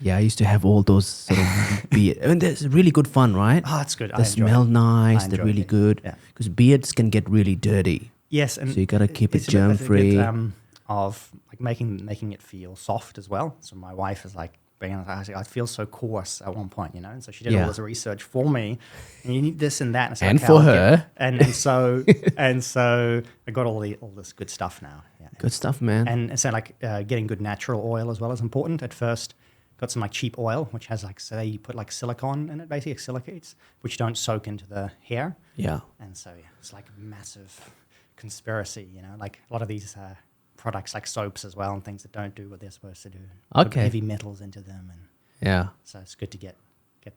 Yeah, I used to have all those sort of beard. I mean, there's really good fun, right? Oh, it's good. They smell nice. They're really good. Yeah. Because beards can get really dirty. Yes, and So you got to keep it it's a bit, I think, germ-free. of like making it feel soft as well. So my wife is like, I feel so coarse at one point, and so she did all this research for me, and you need this and that, and, And for her. and so I got all this good stuff now. Yeah. Good stuff, man. And so like getting good natural oil as well is important. At first, got some like cheap oil, which has like, say you put like silicone in it, basically silicates, which don't soak into the hair. Yeah. And so it's like a massive conspiracy, like a lot of these products like soaps as well and things that don't do what they're supposed to do. Put heavy metals into them, and yeah. So it's good to get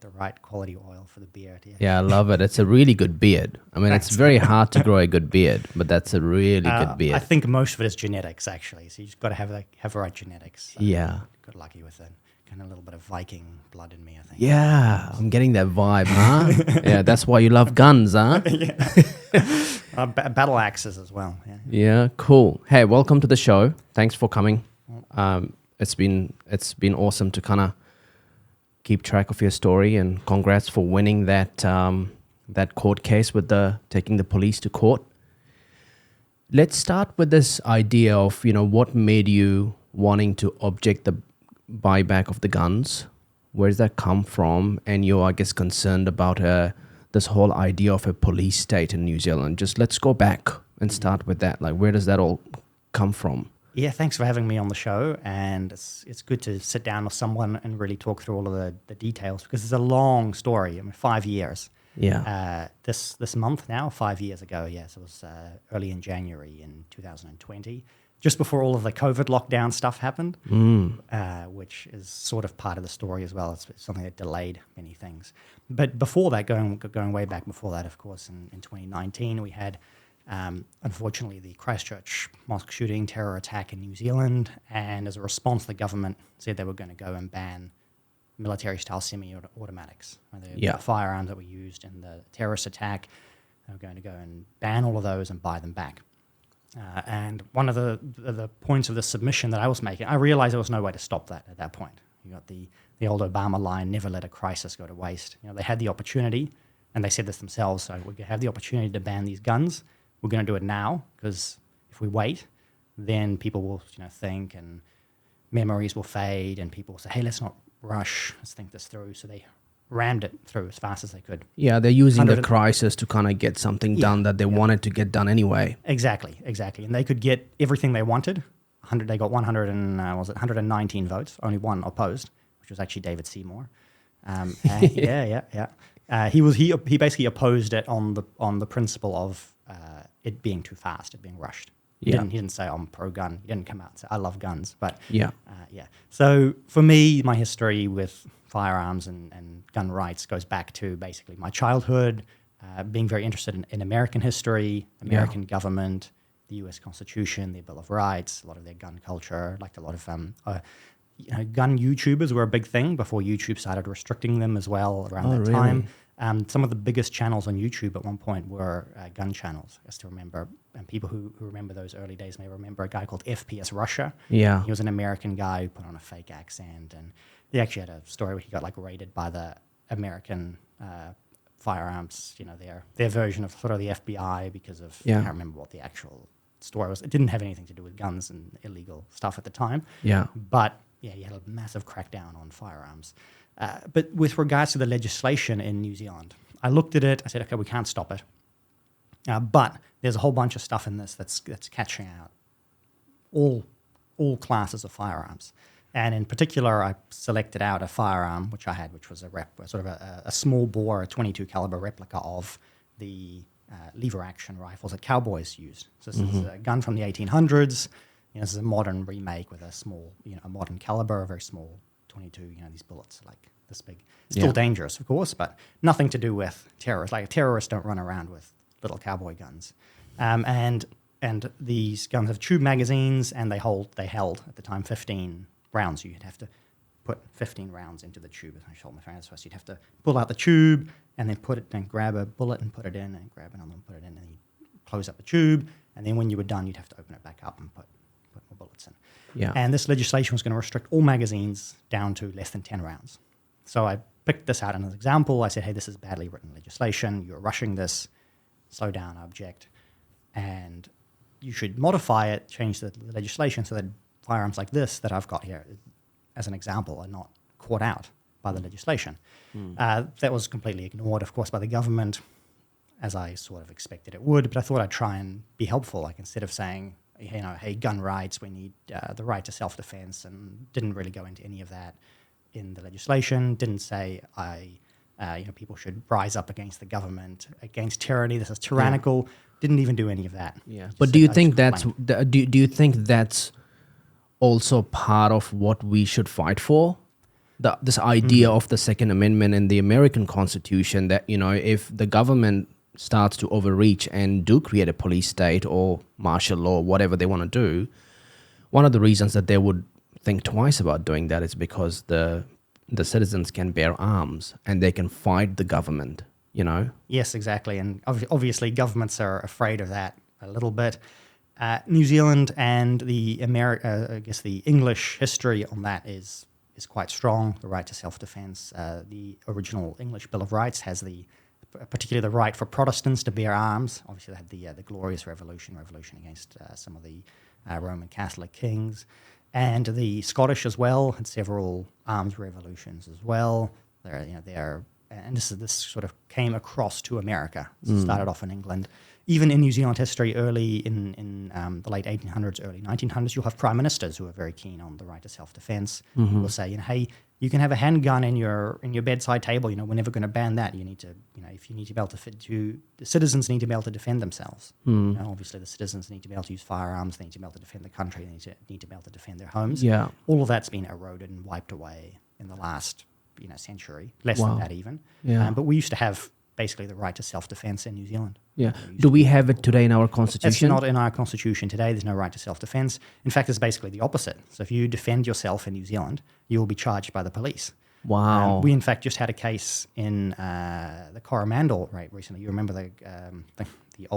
the right quality oil for the beard. Yeah, I love it. It's a really good beard. I mean, it's very hard to grow a good beard, but that's a really good beard. I think most of it is genetics, actually. So you just got to have the right genetics. So yeah. Got lucky with it. Kind of a little bit of Viking blood in me, I think. Yeah, I'm getting that vibe, huh? Yeah, that's why you love guns, huh? Battle axes as well. Yeah. Yeah, cool. Hey, welcome to the show. Thanks for coming. It's been awesome to kind of keep track of your story, and congrats for winning that court case with taking the police to court. Let's start with this idea of what made you wanting to object the buyback of the guns. Where does that come from? And you're, I guess, concerned about this whole idea of a police state in New Zealand. Just let's go back and start with that. Like, where does that all come from? Yeah, thanks for having me on the show. And it's good to sit down with someone and really talk through all of the details, because it's a long story. I mean, 5 years. Yeah. This month now, 5 years ago, yes, it was early in January in 2020. Just before all of the COVID lockdown stuff happened, which is sort of part of the story as well. It's something that delayed many things. But before that, going way back before that, of course, in 2019, we had, unfortunately, the Christchurch mosque shooting, terror attack in New Zealand. And as a response, the government said they were going to go and ban military-style semi-automatics, the firearms that were used in the terrorist attack. They were going to go and ban all of those and buy them back. And one of the points of the submission that I was making, I realized there was no way to stop that at that point. You got the old Obama line, never let a crisis go to waste. They had the opportunity, and they said this themselves, so we have the opportunity to ban these guns. We're going to do it now, because if we wait, then people will think, and memories will fade, and people will say, hey, let's not rush, let's think this through. So they rammed it through as fast as they could. Yeah, they're using the crisis to kind of get something done that they wanted to get done anyway. Exactly. And they could get everything they wanted. They got 119 votes, only one opposed, which was actually David Seymour. He basically opposed it on the principle of it being too fast, it being rushed. He didn't say I'm pro-gun. He didn't come out and say I love guns. But so for me, my history with firearms and gun rights goes back to basically my childhood, being very interested in American history, American government, the U.S. Constitution, the Bill of Rights, a lot of their gun culture, like a lot of gun YouTubers were a big thing before YouTube started restricting them as well around that time. Some of the biggest channels on YouTube at one point were gun channels, I still remember. And people who remember those early days may remember a guy called FPS Russia. Yeah. He was an American guy who put on a fake accent, and he actually had a story where he got raided by the American firearms, their version of sort of the FBI, because of, I can't remember what the actual story was. It didn't have anything to do with guns and illegal stuff at the time. Yeah. But he had a massive crackdown on firearms. But with regards to the legislation in New Zealand, I looked at it, I said, okay, we can't stop it. But there's a whole bunch of stuff in this that's catching out all classes of firearms. And in particular, I selected out a firearm, which I had, which was a small bore, a 22 caliber replica of the lever action rifles that cowboys used. So this is a gun from the 1800s. This is a modern remake with a small, a modern caliber, a very small 22, these bullets are like this big. Still dangerous, of course, but nothing to do with terrorists. Like terrorists don't run around with little cowboy guns. And these guns have tube magazines, and they held at the time 15 rounds. You'd have to put 15 rounds into the tube. As I showed my friends first, you'd have to pull out the tube and then grab a bullet and put it in, and grab another and put it in, and you close up the tube. And then when you were done, you'd have to open it back up and put put more bullets in. Yeah. And this legislation was going to restrict all magazines down to less than 10 rounds. So I picked this out as an example. I said, hey, this is badly written legislation. You're rushing this. Slow down, I object. And you should modify it, change the legislation so that firearms like this that I've got here, as an example, are not caught out by the legislation. That was completely ignored, of course, by the government, as I sort of expected it would, but I thought I'd try and be helpful. Like, instead of saying, hey, gun rights, we need the right to self-defense, and didn't really go into any of that in the legislation, didn't say people should rise up against the government, against tyranny, this is tyrannical, didn't even do any of that. Yeah. But do you think do you think that's also part of what we should fight for? This idea of the Second Amendment in the American Constitution, that, if the government starts to overreach and do create a police state or martial law, whatever they want to do, one of the reasons that they would think twice about doing that is because the citizens can bear arms and they can fight the government, Yes, exactly. And obviously governments are afraid of that a little bit. New Zealand and the English history on that is quite strong. The right to self-defense. The original English Bill of Rights has particularly the right for Protestants to bear arms. Obviously, they had the Glorious Revolution against some of the Roman Catholic kings. And the Scottish as well had several arms revolutions as well. And this sort of came across to America. It started off in England. Even in New Zealand history, early in the late 1800s, early 1900s, you'll have prime ministers who are very keen on the right to self-defense. Who will say, hey, you can have a handgun in your bedside table. We're never going to ban that. You need to, if you need to be able to the citizens need to be able to defend themselves. Obviously, the citizens need to be able to use firearms. They need to be able to defend the country. They need to be able to defend their homes. Yeah. All of that's been eroded and wiped away in the last century, less than that even. Yeah. But we used to have basically the right to self-defense in New Zealand. Yeah. Do we have it today in our constitution? It's not in our constitution today. There's no right to self-defense. In fact, it's basically the opposite. So if you defend yourself in New Zealand, you will be charged by the police. Wow. We, in fact, just had a case in the Coromandel recently. You remember the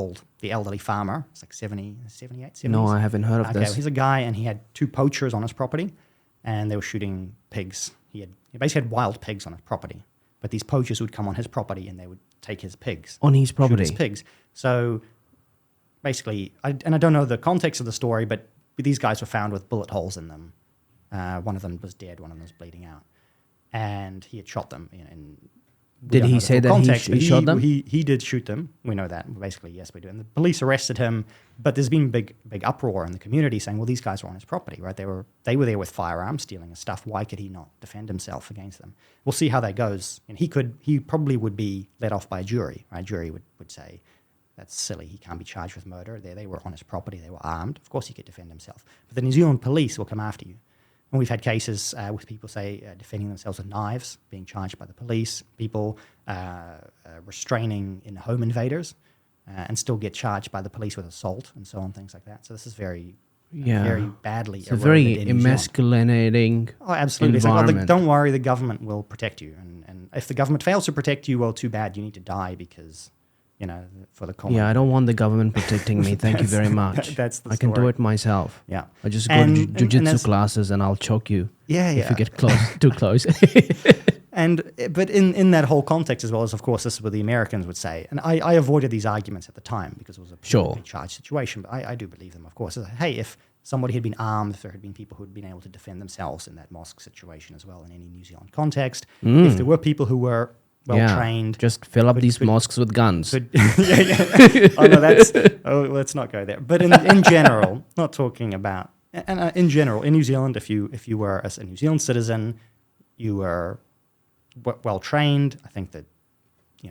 elderly farmer? It's like 78, 70s? No, I haven't heard of this. He's a guy, and he had 2 poachers on his property, and they were shooting pigs. He basically had wild pigs on his property. But these poachers would come on his property and they would take his pigs. On his property? Shoot his pigs. So basically, I don't know the context of the story, but these guys were found with bullet holes in them. One of them was dead, one of them was bleeding out. And he had shot them. Did he say that he shot them? He did shoot them. We know that. Basically, yes, we do. And the police arrested him, but there's been big uproar in the community saying, well, these guys were on his property, right? They were there with firearms, stealing his stuff. Why could he not defend himself against them? We'll see how that goes. And he probably would be let off by a jury, right? A jury would say, that's silly. He can't be charged with murder. They were on his property. They were armed. Of course he could defend himself. But the New Zealand police will come after you. And we've had cases with people, defending themselves with knives, being charged by the police, people restraining in home invaders, and still get charged by the police with assault and so on, things like that. So this is very badly it's a very emasculating absolutely. environment. It's like, don't worry, the government will protect you. And if the government fails to protect you, well, too bad. You need to die because, for the common. Yeah, I don't want the government protecting me. Thank you very much. That's the I can do it myself. Yeah. I just go to jiu-jitsu classes and I'll choke you. If you get too close. But in that whole context as well as, of course, this is what the Americans would say. And I avoided these arguments at the time because it was a politically charged situation. But I do believe them, of course. Hey, if somebody had been armed, if there had been people who had been able to defend themselves in that mosque situation as well in any New Zealand context, if there were people who were well-trained. Just fill up these mosques with guns. Let's not go there. But in general, not talking about... And in general, in New Zealand, if you were as a New Zealand citizen, you were well-trained, I think that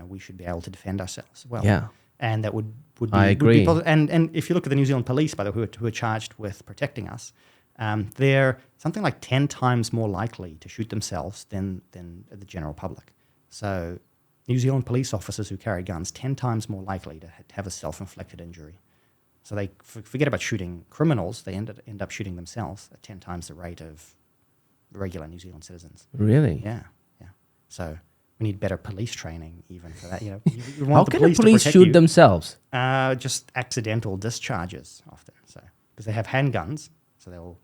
we should be able to defend ourselves well. Yeah. And that would be... I agree. And if you look at the New Zealand police, by the way, who are charged with protecting us, they're something like 10 times more likely to shoot themselves than the general public. So New Zealand police officers who carry guns 10 times more likely to have a self-inflicted injury. So they forget about shooting criminals. They end up shooting themselves at 10 times the rate of regular New Zealand citizens. Really? Yeah. So we need better police training even for that. You How can the police shoot themselves? Just accidental discharges often. So because they have handguns, So they'll,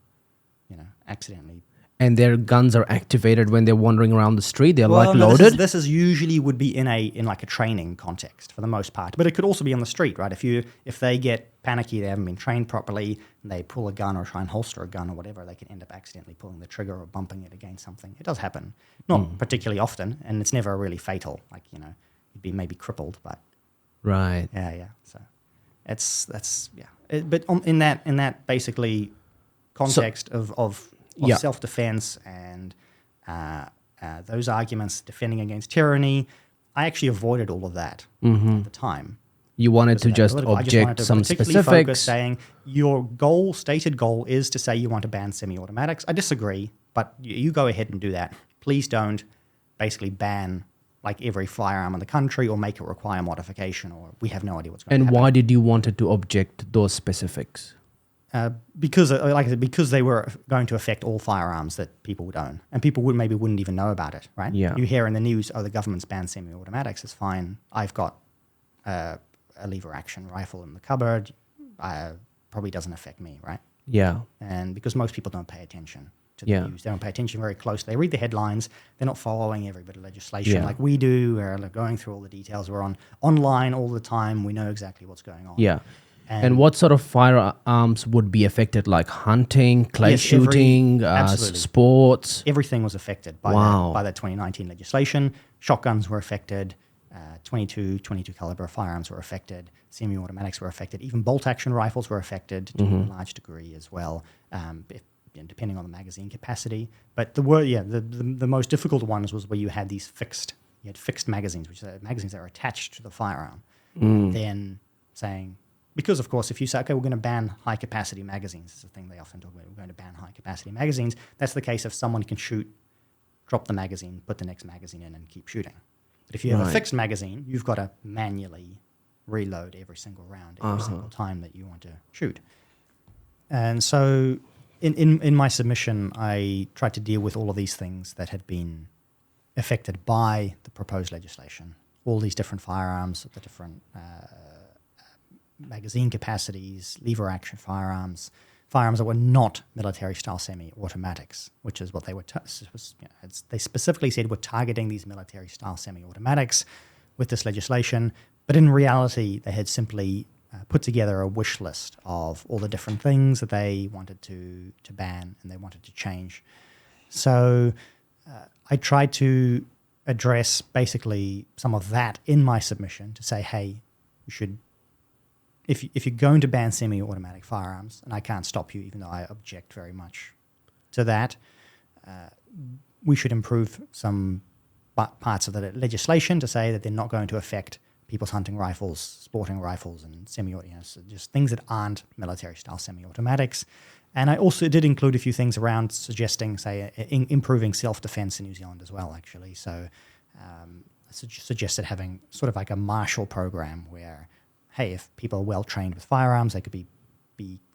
accidentally. And their guns are activated when they're wandering around the street. They're No, loaded. This is usually would be in like a training context for the most part, but it could also be on the street, right? If they get panicky, they haven't been trained properly, and they pull a gun or try and holster a gun or whatever, they can end up accidentally pulling the trigger or bumping it against something. It does happen, not particularly often, and it's never really fatal. Like you'd be maybe crippled, but right. Yeah. So that's. But in that basically context of self-defense and those arguments defending against tyranny, I actually avoided all of that at the time. You wanted to just object some specifics. Focus saying your stated goal is to say you want to ban semi-automatics. I disagree, but you go ahead and do that. Please don't basically ban like every firearm in the country or make it require modification, or we have no idea what's going to happen. And why did you want to object those specifics? Because, like I said, because they were going to affect all firearms that people would own, and people wouldn't even know about it, right? Yeah. You hear in the news, the government's banned semi-automatics. It's fine. I've got a lever-action rifle in the cupboard. Probably doesn't affect me, right? Yeah. And because most people don't pay attention to the news, they don't pay attention very closely. They read the headlines. They're not following every bit of legislation like we do. We're going through all the details. We're online all the time. We know exactly what's going on. Yeah. And what sort of firearms would be affected, like hunting, clay shooting, sports? Everything was affected by that 2019 legislation. Shotguns were affected. 22 caliber firearms were affected. Semi-automatics were affected. Even bolt-action rifles were affected to a large degree as well, depending on the magazine capacity. But the most difficult ones was where you had fixed magazines, which are magazines that are attached to the firearm. Then saying, because, of course, if you say, okay, we're going to ban high-capacity magazines, it's a thing they often talk about, we're going to ban high-capacity magazines, that's the case if someone can shoot, drop the magazine, put the next magazine in, and keep shooting. But if you have a fixed magazine, you've got to manually reload every single round, every single time that you want to shoot. And so in my submission, I tried to deal with all of these things that had been affected by the proposed legislation, all these different firearms, the different magazine capacities, lever action firearms that were not military-style semi-automatics, which is what they were. They specifically said we're targeting these military-style semi-automatics with this legislation, but in reality, they had simply put together a wish list of all the different things that they wanted to ban and they wanted to change. So I tried to address basically some of that in my submission to say, hey, you should. If you're going to ban semi-automatic firearms, and I can't stop you even though I object very much to that, we should improve some parts of the legislation to say that they're not going to affect people's hunting rifles, sporting rifles, and so just things that aren't military-style semi-automatics. And I also did include a few things around suggesting, say, improving self-defense in New Zealand as well, actually. So I suggested having sort of like a Marshall program where, hey, if people are well trained with firearms, they could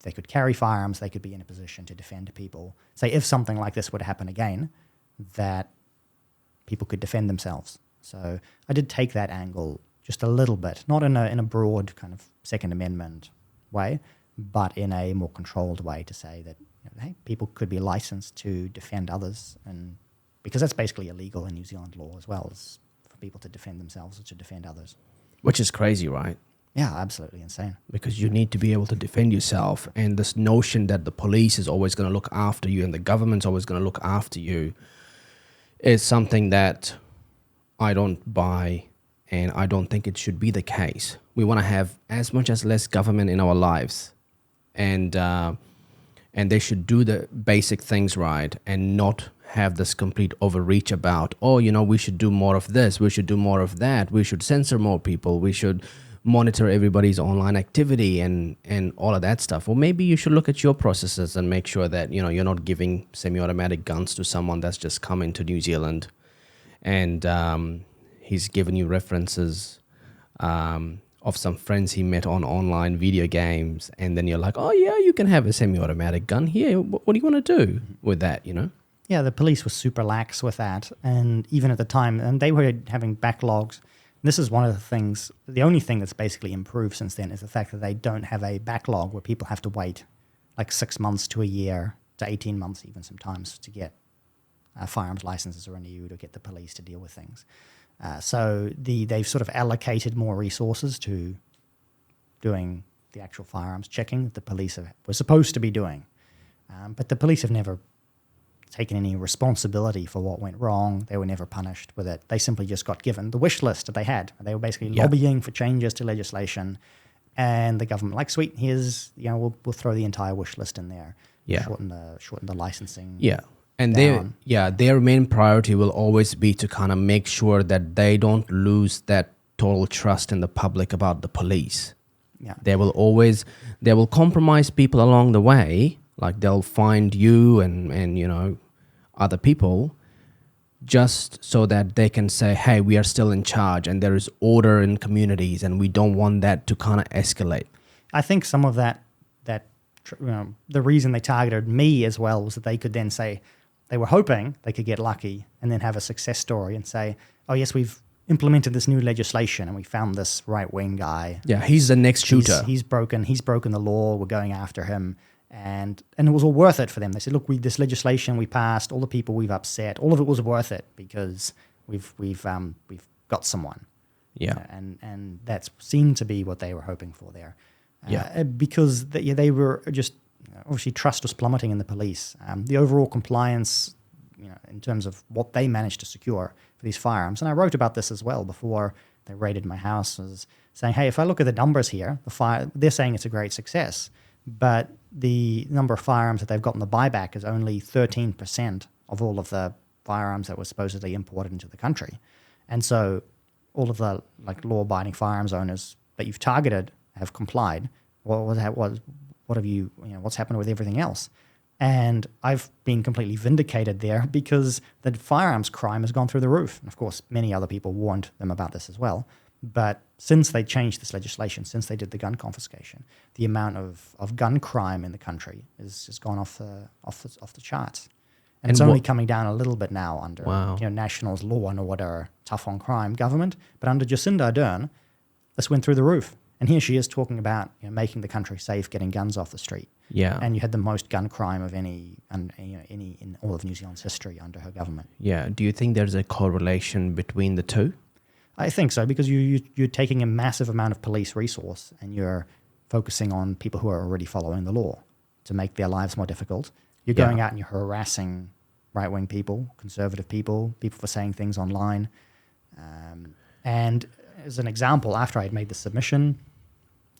they could carry firearms, they could be in a position to defend people. Say if something like this were to happen again, that people could defend themselves. So I did take that angle just a little bit, not in a broad kind of Second Amendment way, but in a more controlled way to say that hey, people could be licensed to defend others, and because that's basically illegal in New Zealand law as well, as for people to defend themselves or to defend others. Which is crazy, right? Yeah, absolutely insane. Because you need to be able to defend yourself. And this notion that the police is always going to look after you and the government's always going to look after you is something that I don't buy, and I don't think it should be the case. We want to have as much as less government in our lives. And they should do the basic things right and not have this complete overreach about, we should do more of this, we should do more of that, we should censor more people, we should monitor everybody's online activity and all of that stuff. Or maybe you should look at your processes and make sure that you're not giving semi-automatic guns to someone that's just come into New Zealand and he's given you references of some friends he met on online video games, and then you're like, oh yeah, you can have a semi-automatic gun here. What do you want to do with that, Yeah, the police were super lax with that, and even at the time, and they were having backlogs. This is one of the things, the only thing that's basically improved since then is the fact that they don't have a backlog where people have to wait like 6 months to a year to 18 months even sometimes to get firearms licenses renewed or get the police to deal with things. So they've sort of allocated more resources to doing the actual firearms checking that the police were supposed to be doing. But the police have never taken any responsibility for what went wrong. They were never punished with it. They simply just got given the wish list that they had. They were basically lobbying for changes to legislation, and the government, like, sweet, here's, we'll throw the entire wish list in there. Yeah. Shorten the licensing. Yeah. And down. their main priority will always be to kind of make sure that they don't lose that total trust in the public about the police. Yeah. They will compromise people along the way. Like, they'll find you and other people just so that they can say, hey, we are still in charge and there is order in communities and we don't want that to kind of escalate. I think some of that the reason they targeted me as well was that they could then say, they were hoping they could get lucky and then have a success story and say, oh yes, we've implemented this new legislation and we found this right-wing guy. Yeah, he's the next shooter. He's broken the law. We're going after him. And it was all worth it for them. They said, look, this legislation we passed, all the people we've upset, all of it was worth it because we've got someone. Yeah. And that seemed to be what they were hoping for there. Because they were just, obviously trust was plummeting in the police. The overall compliance, in terms of what they managed to secure for these firearms, and I wrote about this as well before they raided my house, was saying, hey, if I look at the numbers here, they're saying it's a great success, but the number of firearms that they've gotten the buyback is only 13% of all of the firearms that were supposedly imported into the country. And so all of the law-abiding firearms owners that you've targeted have complied. What's happened with everything else? And I've been completely vindicated there because the firearms crime has gone through the roof. And of course, many other people warned them about this as well. But since they changed this legislation, since they did the gun confiscation, the amount of gun crime in the country has just gone off the charts. And it's only coming down a little bit now under National's law and order, tough on crime government. But under Jacinda Ardern, this went through the roof. And here she is talking about making the country safe, getting guns off the street. Yeah. And you had the most gun crime of any in all of New Zealand's history under her government. Yeah. Do you think there's a correlation between the two? I think so, because you're taking a massive amount of police resource and you're focusing on people who are already following the law to make their lives more difficult. You're going out and you're harassing right-wing people, conservative people for saying things online. And as an example, after I'd made the submission,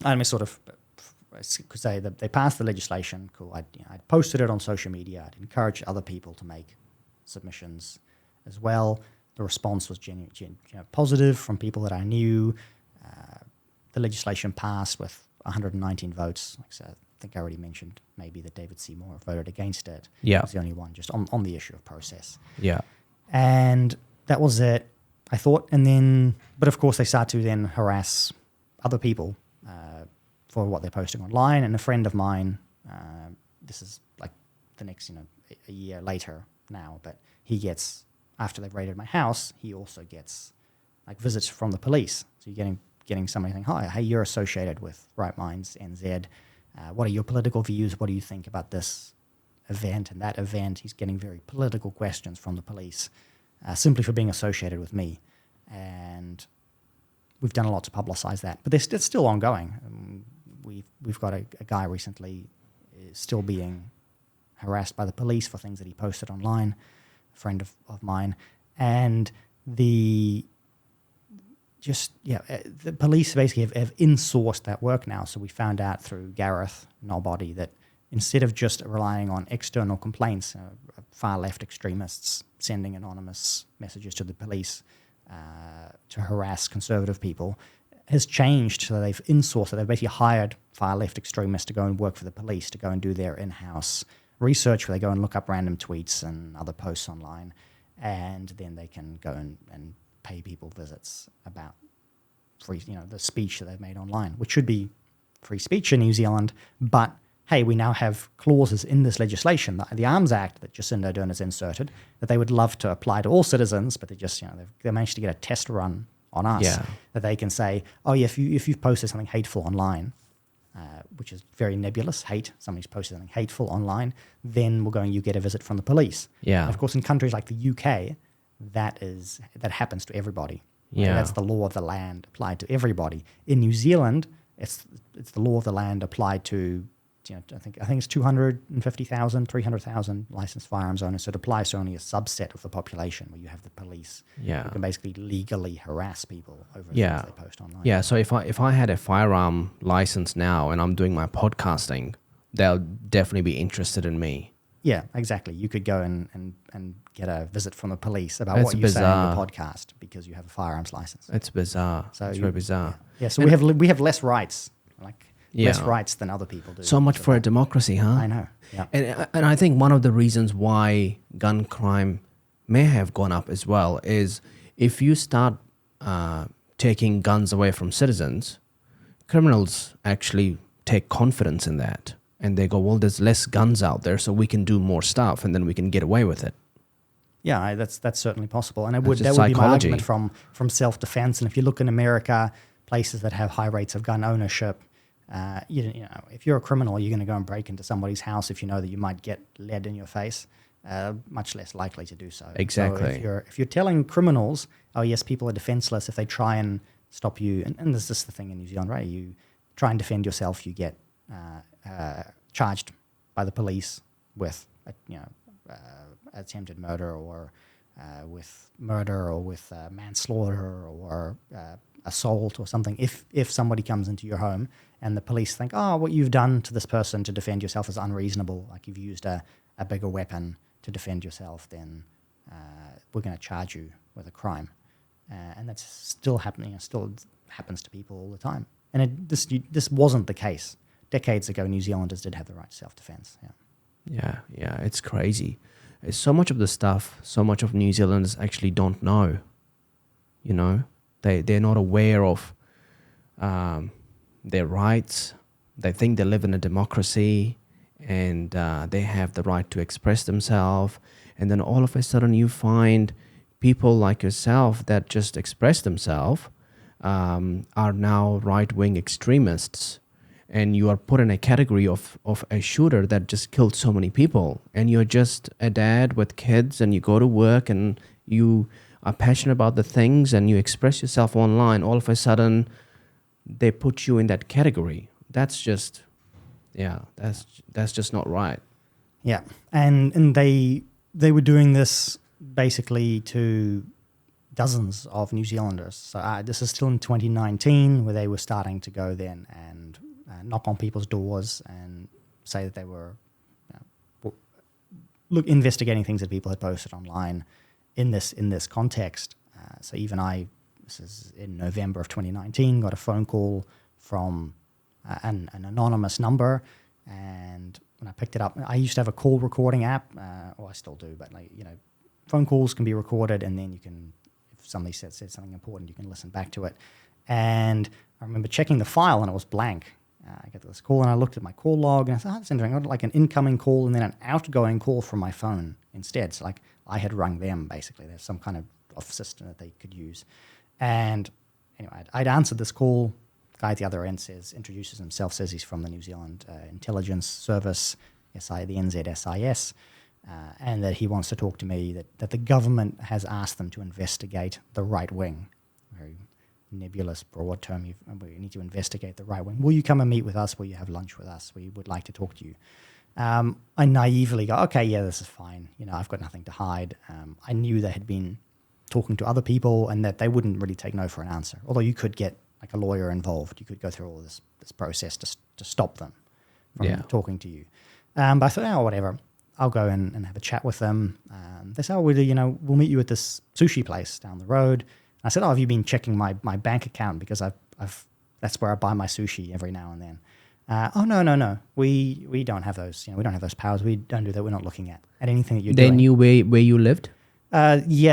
I could say that they passed the legislation. Cool. I'd posted it on social media. I'd encouraged other people to make submissions as well. The response was positive from people that I knew. The legislation passed with 119 votes. Like I said, I think I already mentioned maybe that David Seymour voted against it. Yeah. He was the only one just on the issue of process. Yeah. And that was it, I thought. And then, but of course they start to then harass other people for what they're posting online. And a friend of mine, this is like the next, a year later now, but he gets, after they've raided my house, he also gets like visits from the police. So you're getting somebody saying, hi, hey, you're associated with Rightminds, NZ. What are your political views? What do you think about this event and that event? He's getting very political questions from the police simply for being associated with me. And we've done a lot to publicize that. But it's still ongoing. We've got a guy recently still being harassed by the police for things that he posted online, a friend of mine. And the police basically have insourced that work now. So we found out through Gareth Nobody that instead of just relying on external complaints, far left extremists sending anonymous messages to the police to harass conservative people, has changed. So they've insourced it. They've basically hired far left extremists to go and work for the police, to go and do their in-house research where they go and look up random tweets and other posts online, and then they can go and pay people visits about free, the speech that they've made online, which should be free speech in New Zealand. But hey, we now have clauses in this legislation, the Arms Act that Jacinda Ardern has inserted, that they would love to apply to all citizens, but they just, they managed to get a test run on us, that they can say, oh yeah, if you've posted something hateful online, which is very nebulous, hate, somebody's posted something hateful online, then we're going, you get a visit from the police. Yeah. And of course, in countries like the UK, that happens to everybody. Yeah. That's the law of the land applied to everybody. In New Zealand, it's the law of the land applied to, I think it's 250,000, 300,000 licensed firearms owners. So it applies to only a subset of the population where you have the police who can basically legally harass people over things they post online. Yeah, so if I had a firearm license now and I'm doing my podcasting, they'll definitely be interested in me. Yeah, exactly. You could go and get a visit from the police about what you say on your podcast because you have a firearms license. It's bizarre. So it's very bizarre. Yeah, so we have less rights, less rights than other people do. So much for a democracy, huh? I know. Yeah. And I think one of the reasons why gun crime may have gone up as well is if you start taking guns away from citizens, criminals actually take confidence in that. And they go, well, there's less guns out there, so we can do more stuff, and then we can get away with it. Yeah, that's certainly possible. And that would be my argument from self-defense. And if you look in America, places that have high rates of gun ownership, if you're a criminal, you're going to go and break into somebody's house if you know that you might get lead in your face. Much less likely to do so. Exactly. So if you're telling criminals, oh yes, people are defenseless if they try and stop you, and this is the thing in New Zealand, right? You try and defend yourself, you get charged by the police with attempted murder or with murder or with manslaughter or assault or something. If somebody comes into your home and the police think, oh, what you've done to this person to defend yourself is unreasonable, like you've used a bigger weapon to defend yourself, then we're going to charge you with a crime. And that's still happening. It still happens to people all the time. And this wasn't the case. Decades ago, New Zealanders did have the right to self-defense. Yeah, it's crazy. So much of the stuff, so much of New Zealanders actually don't know. They're not aware of their rights. They think they live in a democracy and they have the right to express themselves. And then all of a sudden you find people like yourself that just express themselves are now right-wing extremists. And you are put in a category of a shooter that just killed so many people. And you're just a dad with kids and you go to work and you are passionate about the things and you express yourself online. All of a sudden, they put you in that category. That's just, that's just not right. Yeah. And they were doing this basically to dozens of New Zealanders. So this is still in 2019 where they were starting to go then and knock on people's doors and say that they were investigating things that people had posted online in this context. So even this is in November of 2019, got a phone call from an anonymous number, and when I picked it up, I used to have a call recording app, or I still do, but phone calls can be recorded, and then you can, if somebody said something important, you can listen back to it. And I remember checking the file, and it was blank. I get this call and I looked at my call log and I thought, that's interesting. I got like an incoming call and then an outgoing call from my phone instead. So like I had rung them basically. There's some kind of system that they could use. And anyway, I'd answered this call. The guy at the other end introduces himself, says he's from the New Zealand Intelligence Service, the NZSIS, and that he wants to talk to me, that the government has asked them to investigate the right wing. Very nebulous, broad term. We need to investigate the right wing. Will you come and meet with us? Will you have lunch with us? We would like to talk to you. I naively go, okay, yeah, this is fine. I've got nothing to hide. I knew they had been talking to other people and that they wouldn't really take no for an answer. Although you could get like a lawyer involved. You could go through all this process to stop them from talking to you. But I thought, oh, whatever. I'll go and have a chat with them. They said, oh, we'll meet you at this sushi place down the road. I said, oh, have you been checking my bank account? Because that's where I buy my sushi every now and then. Oh, no. We don't have those. We don't have those powers. We don't do that. We're not looking at anything that you're doing. They knew where you lived? They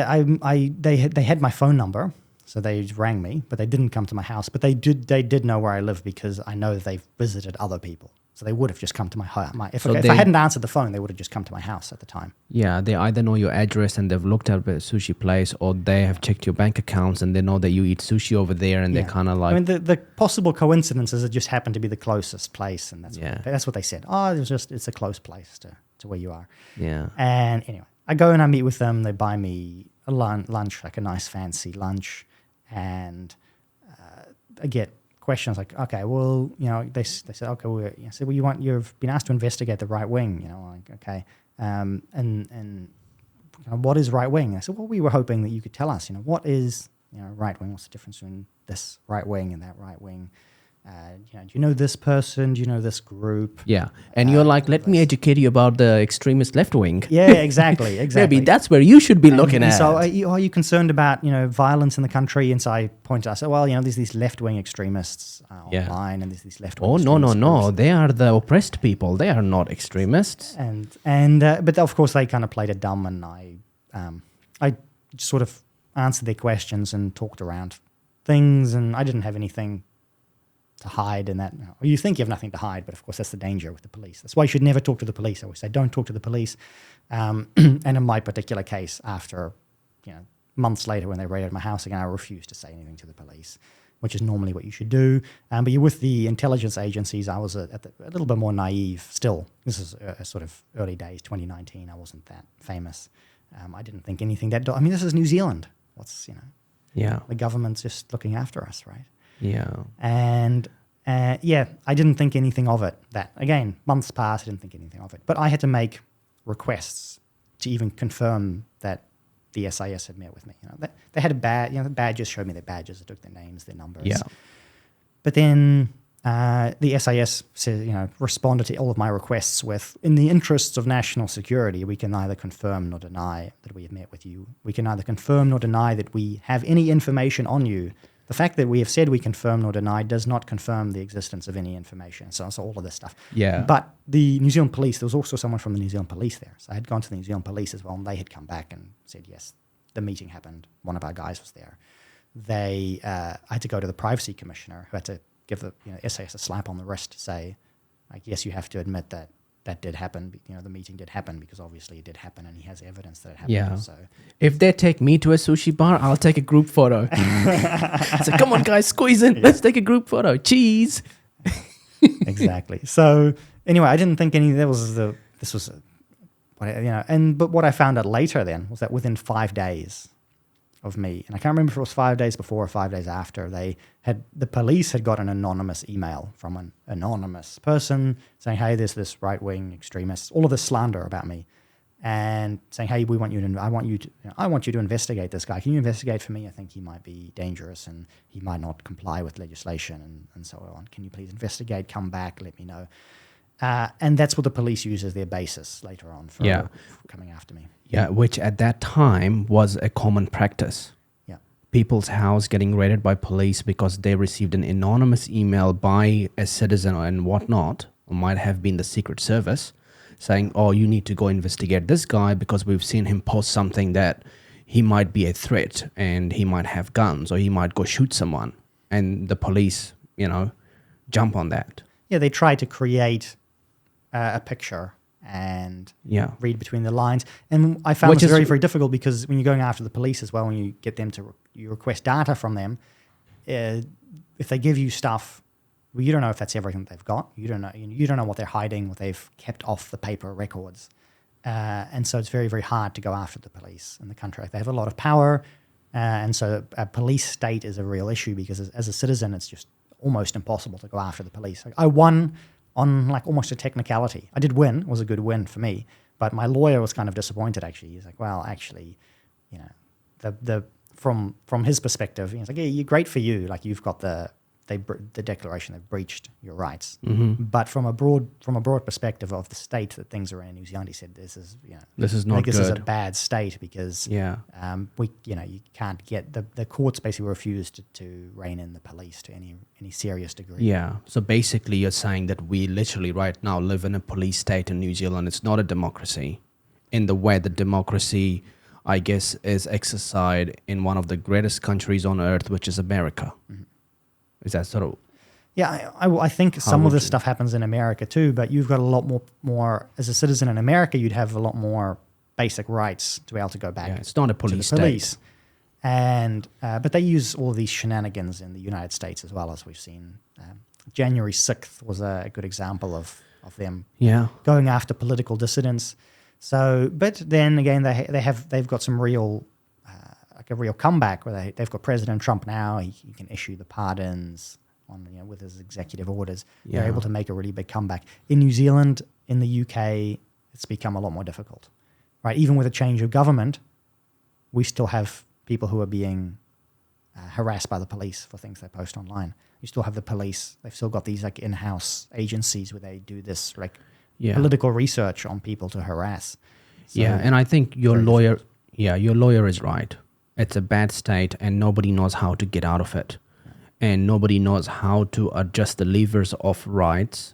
had my phone number, so they rang me, but they didn't come to my house. But they did know where I live because I know that they've visited other people. So they would have just come to my house. If I hadn't answered the phone, they would have just come to my house at the time. Yeah, they either know your address and they've looked at a sushi place, or they have checked your bank accounts and they know that you eat sushi over there, and they're kind of like... I mean, the possible coincidence is it just happened to be the closest place, and that's what they said. Oh, it's a close place to where you are. Yeah. And anyway, I go and I meet with them. They buy me a lunch, like a nice fancy lunch, and I get questions like, okay, well, they said, okay, you've been asked to investigate the right wing, like, okay, and what is right wing? I said, well, we were hoping that you could tell us, what is, right wing? What's the difference between this right wing and that right wing? Do you know this person? Do you know this group? Yeah. And you're like, let me educate you about the extremist left wing. Yeah, exactly. Maybe that's where you should be looking at. So are you concerned about, violence in the country? And so I point out, there's these left-wing extremists online, and there's these left-wing No. They are the oppressed people. They are not extremists. But of course they kind of played it dumb, and I sort of answered their questions and talked around things, and I didn't have anything to hide in that. You think you have nothing to hide, but of course that's the danger with the police. That's why you should never talk to the police. I always say, don't talk to the police. And in my particular case, after months later when they raided my house again, I refused to say anything to the police, which is normally what you should do. But you're with the intelligence agencies. I was a little bit more naive still. This is sort of early days, 2019. I wasn't that famous. I didn't think anything that... this is New Zealand. The government's just looking after us, right? Yeah. And I didn't think anything of it. That, again, months passed, I didn't think anything of it. But I had to make requests to even confirm that the SIS had met with me. They had a badge, the badges showed me their badges, I took their names, their numbers. Yeah. But then the SIS said, responded to all of my requests with, in the interests of national security, we can neither confirm nor deny that we have met with you. We can neither confirm nor deny that we have any information on you. The fact that we have said we confirm nor deny does not confirm the existence of any information. So all of this stuff. Yeah. But the New Zealand police, there was also someone from the New Zealand police there. So I had gone to the New Zealand police as well, and they had come back and said, yes, the meeting happened. One of our guys was there. I had to go to the privacy commissioner, who had to give the SAS a slap on the wrist to say, like, yes, you have to admit that did happen. The meeting did happen, because obviously it did happen, and he has evidence that it happened. Yeah. So if they take me to a sushi bar, I'll take a group photo. So come on, guys, squeeze in. Yeah. Let's take a group photo. Cheese. Exactly. So anyway, I didn't think but what I found out later then was that within 5 days of me, and I can't remember if it was 5 days before or 5 days after, the police had got an anonymous email from an anonymous person saying, hey, there's this right-wing extremist, all of this slander about me, and saying, hey, I want you to investigate this guy. Can you investigate for me? I think he might be dangerous and he might not comply with legislation and so on. Can you please investigate? Come back, let me know. And that's what the police use as their basis later on for coming after me. Yeah, which at that time was a common practice. Yeah. People's house getting raided by police because they received an anonymous email by a citizen and whatnot, or might have been the Secret Service, saying, oh, you need to go investigate this guy because we've seen him post something that he might be a threat and he might have guns or he might go shoot someone. And the police, jump on that. Yeah, they try to create a picture and read between the lines. And I found it very, very difficult, because when you're going after the police as well, when you get them you request data from them, if they give you stuff, well, you don't know if that's everything they've got. You don't know what they're hiding, what they've kept off the paper records. And so it's very, very hard to go after the police in the country. They have a lot of power. And so a police state is a real issue, because as a citizen, it's just almost impossible to go after the police. I won on almost a technicality. I did win. It was a good win for me. But my lawyer was kind of disappointed, actually. He's like, well, actually, from his perspective, he's like, yeah, you're great for you. Like, you've got the declaration, they've breached your rights. Mm-hmm. But from a broad perspective of the state that things are in New Zealand, he said, this is not good. This is a bad state, because you can't get the courts basically refused to rein in the police to any serious degree. Yeah. So basically, you're saying that we literally right now live in a police state in New Zealand. It's not a democracy, in the way that democracy, I guess, is exercised in one of the greatest countries on earth, which is America. Mm-hmm. Is that sort of... Yeah, I think some of this stuff happens in America too, but you've got a lot more as a citizen in America, you'd have a lot more basic rights to be able to go back. Yeah, it's not a police state. And but they use all these shenanigans in the United States as well, as we've seen. January 6th was a good example of them going after political dissidents. So, but then again, they've got some real like a real comeback where they've got President Trump now. He can issue the pardons on with his executive orders. They're able to make a really big comeback. In New Zealand, in the UK, it's become a lot more difficult, right? Even with a change of government, we still have people who are being harassed by the police for things they post online. You still have the police. They've still got these like in-house agencies where they do this like political research on people to harass. So, and I think your lawyer is right. It's a bad state and nobody knows how to get out of it. And nobody knows how to adjust the levers of rights.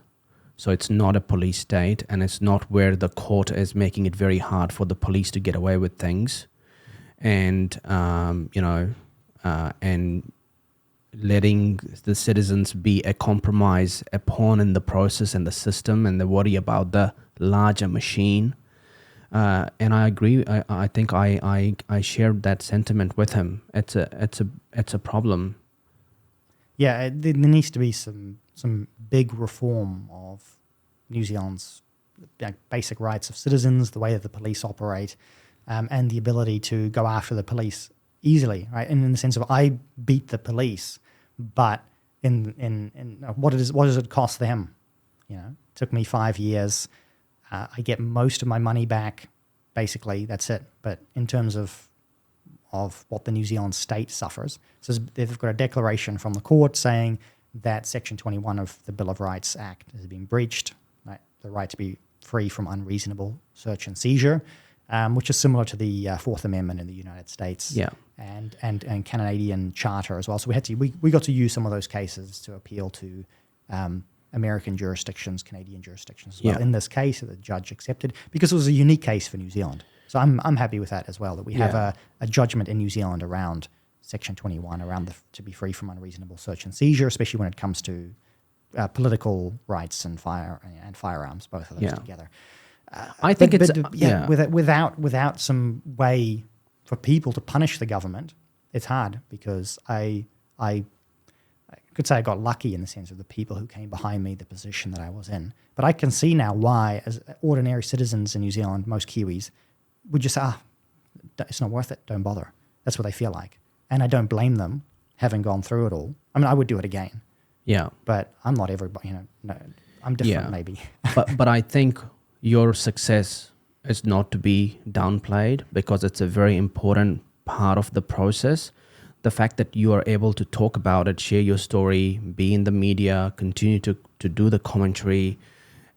So it's not a police state, and it's not where the court is making it very hard for the police to get away with things. And, and letting the citizens be a compromise, a pawn in the process and the system, and they worry about the larger machine. And I agree. I think I shared that sentiment with him. It's a problem. Yeah, there needs to be some big reform of New Zealand's basic rights of citizens, the way that the police operate, and the ability to go after the police easily, right? And in the sense of I beat the police, but in what does it cost them? It took me 5 years. I get most of my money back. Basically, that's it. But in terms of what the New Zealand state suffers. So they've got a declaration from the court saying that Section 21 of the Bill of Rights Act has been breached, right? The right to be free from unreasonable search and seizure, which is similar to the Fourth Amendment in the United States and Canadian Charter as well. So we got to use some of those cases to appeal to American jurisdictions, Canadian jurisdictions as well. In this case, the judge accepted because it was a unique case for New Zealand. So I'm happy with that as well, that we have a judgment in New Zealand around Section 21, around to be free from unreasonable search and seizure, especially when it comes to political rights and firearms, both of those together. I think without some way for people to punish the government, it's hard because I could say I got lucky in the sense of the people who came behind me, the position that I was in. But I can see now why, as ordinary citizens in New Zealand, most Kiwis, would just say, it's not worth it, don't bother. That's what they feel like. And I don't blame them, having gone through it all. I mean, I would do it again. Yeah. But I'm not everybody, no, I'm different maybe. but I think your success is not to be downplayed because it's a very important part of the process. The fact that you are able to talk about it, share your story, be in the media, continue to do the commentary,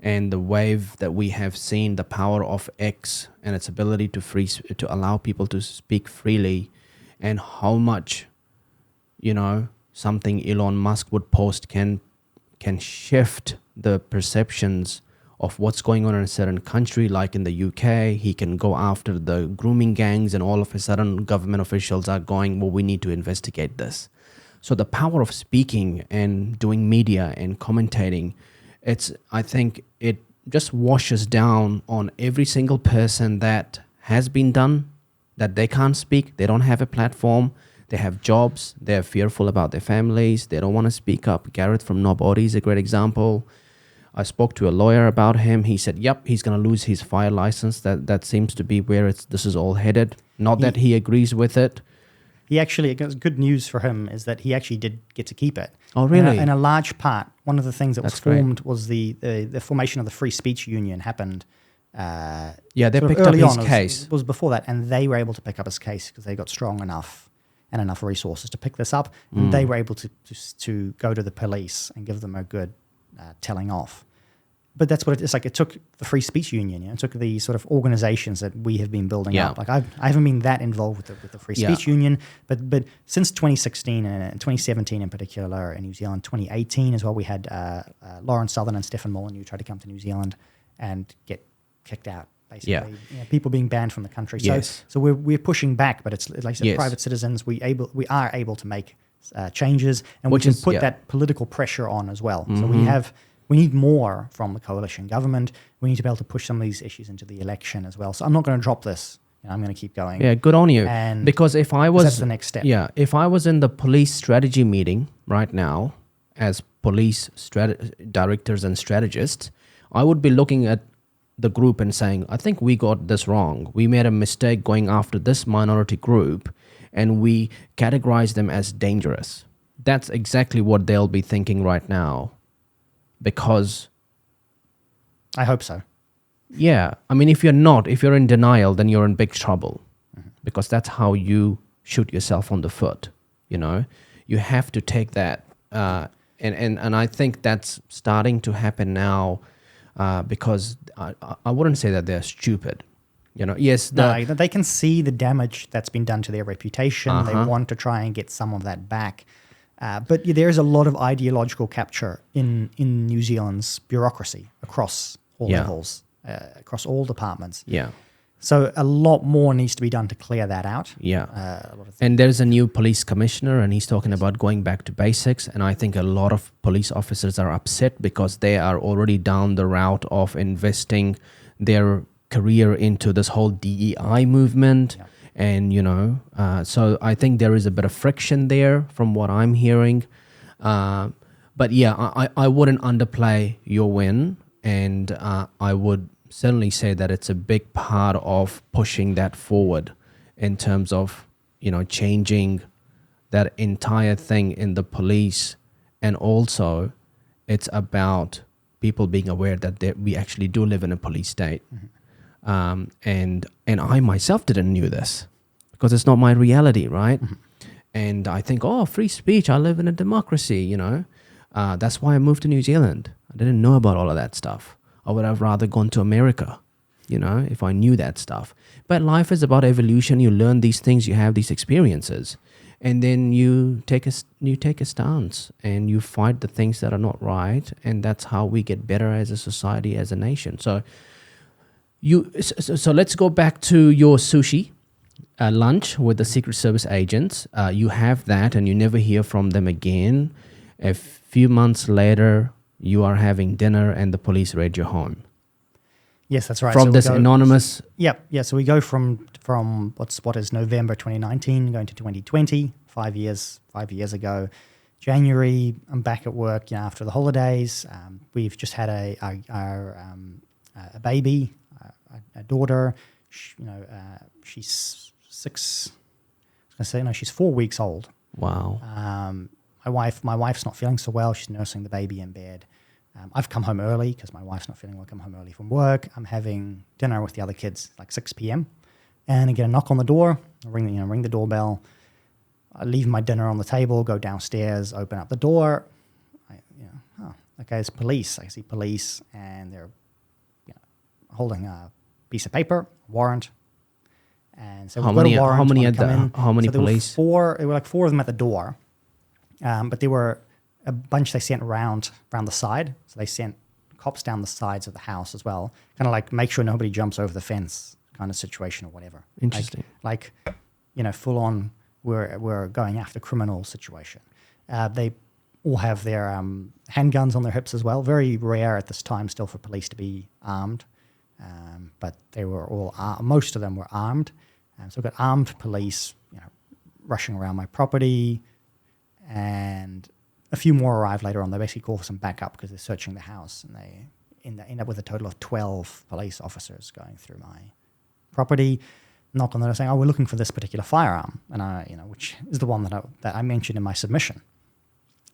and the wave that we have seen, the power of X and its ability to allow people to speak freely, and how much, something Elon Musk would post can shift the perceptions of what's going on in a certain country, like in the UK. He can go after the grooming gangs, and all of a sudden government officials are going, well, we need to investigate this. So the power of speaking and doing media and commentating, I think it just washes down on every single person that has been done, that they can't speak, they don't have a platform, they have jobs, they're fearful about their families, they don't want to speak up. Gareth from Nobody is a great example. I spoke to a lawyer about him. He said, yep, he's going to lose his fire license. That seems to be where this is all headed. Not that he agrees with it. He actually, good news for him is that he actually did get to keep it. Oh, really? In a large part, one of the things that was formed was the formation of the Free Speech Union happened. They picked up his case. It was before that, and they were able to pick up his case because they got strong enough and enough resources to pick this up. And they were able to go to the police and give them a good telling off. But that's what it's like. It took the Free Speech Union. It took the sort of organizations that we have been building up. Like I haven't been that involved with the Free Speech Union, but since 2016 and 2017 in particular in New Zealand, 2018 as well, we had Lawrence Southern and Stefan Molyneux try to come to New Zealand and get kicked out. Basically, people being banned from the country. So we're pushing back, but it's like I said, private citizens. We are able to make changes, and we can put that political pressure on as well. So we need more from the coalition government. We need to be able to push some of these issues into the election as well. So I'm not going to drop this. I'm going to keep going. Yeah, good on you. And because if I was, that's the next step. Yeah, if I was in the police strategy meeting right now as police directors and strategists, I would be looking at the group and saying, I think we got this wrong. We made a mistake going after this minority group and we categorize them as dangerous. That's exactly what they'll be thinking right now. Because I hope so. Yeah. I mean, if you're in denial, then you're in big trouble. Because that's how you shoot yourself on the foot. You have to take that. And I think that's starting to happen now because I wouldn't say that they're stupid. Yes. They can see the damage that's been done to their reputation. They want to try and get some of that back. But there's a lot of ideological capture in New Zealand's bureaucracy across all levels, across all departments. Yeah. So a lot more needs to be done to clear that out. Yeah. And there's a new police commissioner and he's talking about going back to basics. And I think a lot of police officers are upset because they are already down the route of investing their career into this whole DEI movement. Yeah. And, so I think there is a bit of friction there from what I'm hearing. But yeah, I wouldn't underplay your win. And I would certainly say that it's a big part of pushing that forward in terms of, changing that entire thing in the police. And also it's about people being aware that we actually do live in a police state. And I myself didn't knew this because it's not my reality, right? And I think, free speech, I live in a democracy, That's why I moved to New Zealand. I didn't know about all of that stuff. I would have rather gone to America, if I knew that stuff. But life is about evolution. You learn these things, you have these experiences, and then you take a stance and you fight the things that are not right, and that's how we get better as a society, as a nation. So let's go back to your sushi lunch with the Secret Service agents. You have that, and you never hear from them again. A few months later, you are having dinner and the police raid your home. Yes, that's right. From this anonymous... Yeah. So we go from what is November 2019 going to 2020, 5 years ago. January, I'm back at work after the holidays. We've just had a baby, a daughter. She's 6... I was going to say, no, she's 4 weeks old. Wow. My wife's not feeling so well. She's nursing the baby in bed. I've come home early because my wife's not feeling well. Come home early from work. I'm having dinner with the other kids, like 6 p.m. And I get a knock on the door. I ring the doorbell. I leave my dinner on the table, go downstairs, open up the door. It's police. I see police, and they're holding a piece of paper, warrant. And so how many police? There were like 4 of them at the door. But there were a bunch they sent around the side. So they sent cops down the sides of the house as well, kind of like make sure nobody jumps over the fence kind of situation or whatever. Interesting. Like full on, we're going after criminal situation. They all have their handguns on their hips as well. Very rare at this time still for police to be armed. But they were all most of them were armed. So we've got armed police, rushing around my property. And a few more arrive later on. They basically call for some backup because they're searching the house, and they end up with a total of 12 police officers going through my property, knock on the door saying, we're looking for this particular firearm, and which is the one that I mentioned in my submission.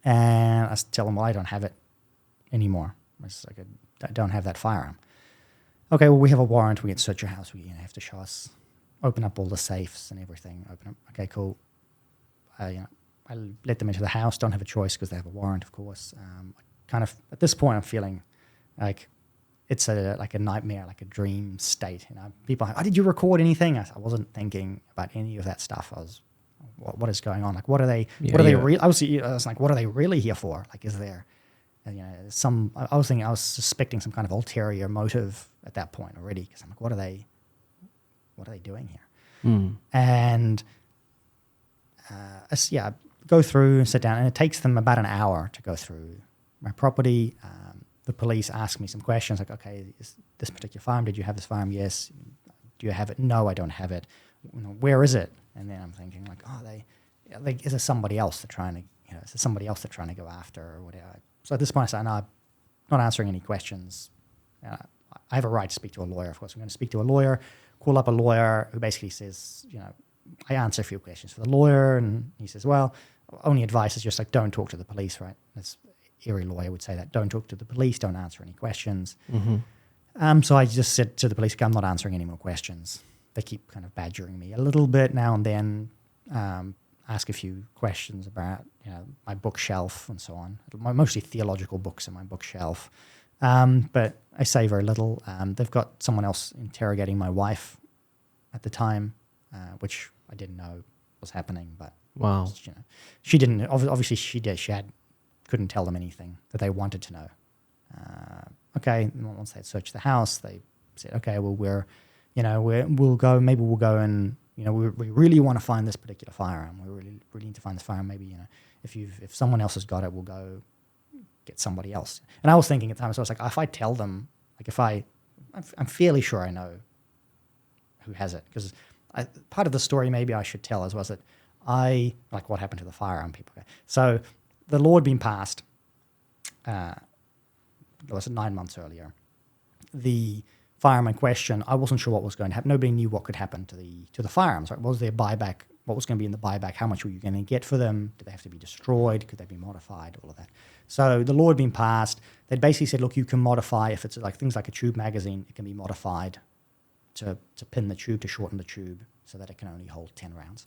And I tell them, I don't have it anymore. I don't have that firearm. Okay, well, we have a warrant. We can search your house. We have to show us, open up all the safes and everything. Open up. Okay, cool. I let them into the house, don't have a choice because they have a warrant, of course. At this point, I'm feeling like it's like a nightmare, like a dream state. People are like, did you record anything? I wasn't thinking about any of that stuff. I was, what is going on? Like, what are they, I was like, what are they really here for? Like, is there, I was suspecting some kind of ulterior motive at that point already. Because I'm like, what are they doing here? And, go through and sit down, and it takes them about an hour to go through my property. The police ask me some questions like, okay, is this particular firearm, did you have this firearm? Yes. Do you have it? No, I don't have it. Where is it? And then I'm thinking like, is there somebody else they're trying to, is there somebody else they're trying to go after or whatever? So at this point I say, no, I'm not answering any questions. I have a right to speak to a lawyer. Of course, I'm going to speak to a lawyer, call up a lawyer who basically says, I answer a few questions for the lawyer, and he says, well, only advice is just like, don't talk to the police, right? That's every lawyer would say that. Don't talk to the police, don't answer any questions. Mm-hmm. So I just said to the police, I'm not answering any more questions. They keep kind of badgering me a little bit now and then, ask a few questions about, my bookshelf and so on. Mostly theological books in my bookshelf. But I say very little. They've got someone else interrogating my wife at the time, which I didn't know was happening, but wow, she didn't. Obviously, she did. Couldn't tell them anything that they wanted to know. Okay, once they had searched the house, they said, okay, well, we'll go. Maybe we'll go and we really want to find this particular firearm. We really need to find this firearm. Maybe if someone else has got it, we'll go get somebody else. And I was thinking at the time, so I was like, if I tell them, like I'm fairly sure I know who has it, because part of the story maybe I should tell was that like what happened to the firearm people. Okay. So the law had been passed, was it 9 months earlier. The firearm in question, I wasn't sure what was going to happen. Nobody knew what could happen to the firearms. Right? Was there buyback? What was going to be in the buyback? How much were you going to get for them? Did they have to be destroyed? Could they be modified? All of that. So the law had been passed. They'd basically said, look, you can modify, if it's like things like a tube magazine, it can be modified to pin the tube, to shorten the tube so that it can only hold 10 rounds.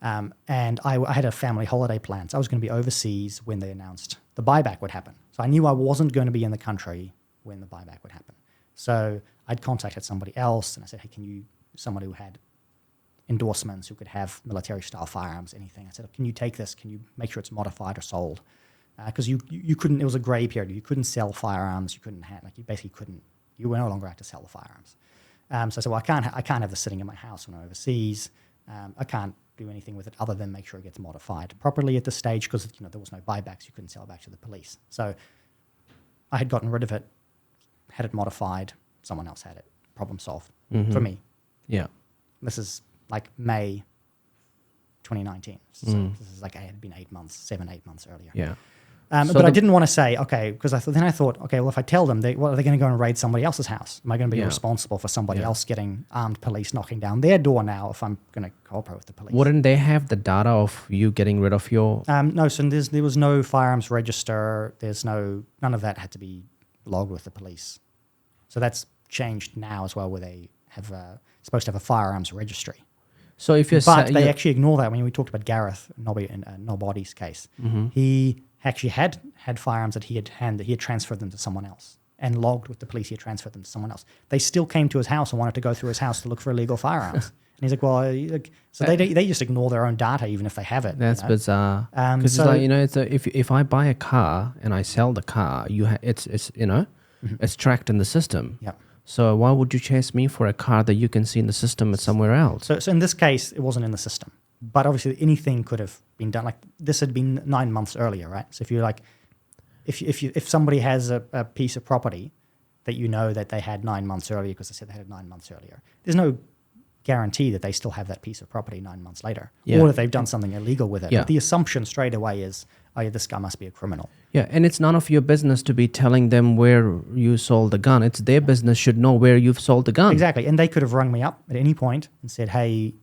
And I had a family holiday plan. So I was going to be overseas when they announced the buyback would happen. So I knew I wasn't going to be in the country when the buyback would happen. So I'd contacted somebody else and I said, hey, somebody who had endorsements, who could have military-style firearms, anything. I said, can you take this? Can you make sure it's modified or sold? Because you couldn't, it was a gray period. You couldn't sell firearms. You couldn't you were no longer allowed to sell the firearms. So I said, well, I can't have this sitting in my house when I'm overseas. I can't do anything with it other than make sure it gets modified properly at this stage, because there was no buybacks. You couldn't sell it back to the police. So I had gotten rid of it, had it modified. Someone else had it. Problem solved for me. Yeah. This is like May 2019. So this is like, it had been 8 months earlier. Yeah. But I didn't want to say, okay, because then I thought, okay, well, if I tell them, are they going to go and raid somebody else's house? Am I going to be responsible for somebody else getting armed police knocking down their door now if I'm going to cooperate with the police? Wouldn't they have the data of you getting rid of your... No, so there was no firearms register. None of that had to be logged with the police. So that's changed now as well, where they have supposed to have a firearms registry. So if they actually ignore that. When we talked about Gareth Nobbody's case, he actually had firearms that he had transferred them to someone else and logged with the police. He had transferred them to someone else. They still came to his house and wanted to go through his house to look for illegal firearms. And he's like, well, so they just ignore their own data even if they have it. That's bizarre. Because if I buy a car and I sell the car, it's tracked in the system. Yep. So why would you chase me for a car that you can see in the system somewhere else? So in this case, it wasn't in the system. But obviously anything could have been done. Like this had been 9 months earlier, right? So if you're like, if somebody has a piece of property that that they had 9 months earlier, because they said they had it 9 months earlier, there's no guarantee that they still have that piece of property 9 months later, or that they've done something illegal with it. Yeah. But the assumption straight away is, this guy must be a criminal. Yeah, and it's none of your business to be telling them where you sold the gun. It's their business should know where you've sold the gun. Exactly, and they could have rung me up at any point and said, hey,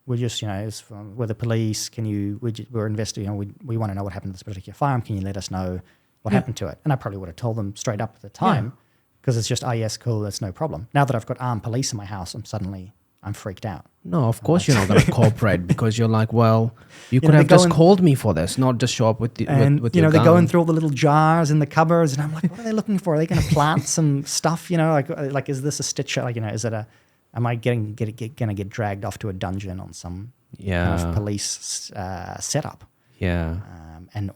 we're just, we're the police. We're investigating. We want to know what happened to this particular firearm. Can you let us know what happened to it? And I probably would have told them straight up at the time, because it's just, yes, cool, that's no problem. Now that I've got armed police in my house, I'm freaked out. No, of course you're not going to cooperate, because you're like, well, you could have just called me for this, not just show up with your gun. They're going through all the little jars in the cupboards, and I'm like, what are they looking for? Are they going to plant some stuff? Like is this a stitch? Am I going to get dragged off to a dungeon on some kind of police setup? Yeah.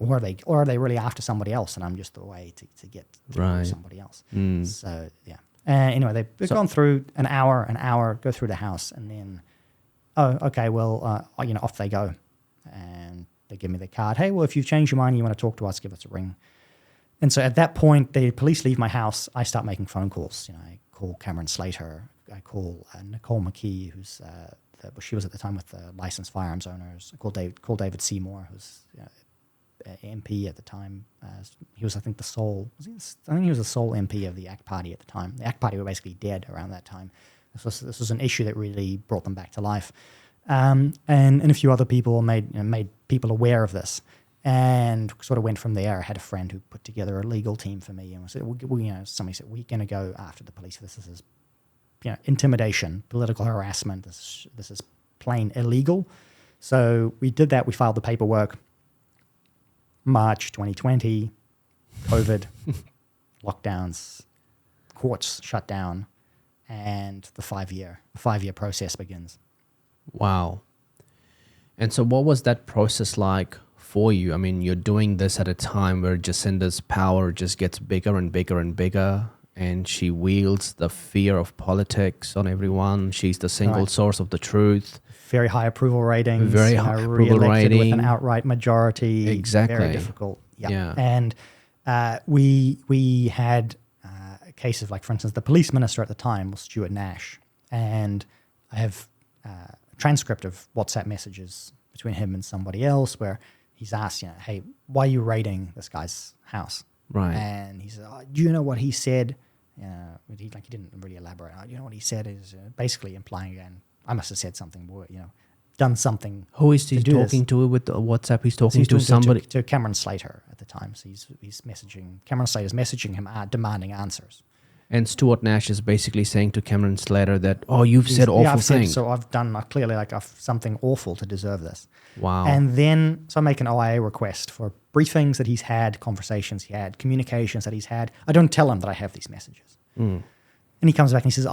Or are they really after somebody else, and I'm just the way to get to somebody else? So yeah. Anyway, they've gone through an hour, go through the house, and then, off they go. And They give me their card. Hey, well, if you've changed your mind and you want to talk to us, give us a ring. And so at that point, the police leave my house. I start making phone calls. I call Cameron Slater. I call Nicole McKee, she was at the time with the licensed firearms owners. I call David Seymour, who's MP at the time. He was, I think, the sole MP of the ACT Party at the time. The ACT Party were basically dead around that time. This was an issue that really brought them back to life. And a few other people made people aware of this. And sort of went from there. I had a friend who put together a legal team for me, and somebody said, we're going to go after the police. This is intimidation, political harassment. This is plain illegal. So we did that. We filed the paperwork. March 2020, COVID, lockdowns, courts shut down, and the 5-year process begins. Wow. And so what was that process like for you? I mean, you're doing this at a time where Jacinda's power just gets bigger and bigger and bigger, and she wields the fear of politics on everyone. She's the single source of the truth. Very high approval ratings. Very high approval rating. With an outright majority. Exactly. Very difficult. Yeah. And we had a case of, for instance, the police minister at the time was Stuart Nash. And I have a transcript of WhatsApp messages between him and somebody else where he's asked, hey, why are you raiding this guy's house? Right. And he said, do you know what he said? He didn't really elaborate. You know what he said is basically implying, again, I must have said something, done something. Who is he talking to with the WhatsApp? He's talking to somebody. To Cameron Slater at the time. So he's messaging, Cameron Slater's messaging him, demanding answers. And Stuart Nash is basically saying to Cameron Slater that, you've said awful things. So I've done clearly something awful to deserve this. Wow. And then, so I make an OIA request for briefings that he's had, conversations he had, communications that he's had. I don't tell him that I have these messages. Mm. And he comes back and he says,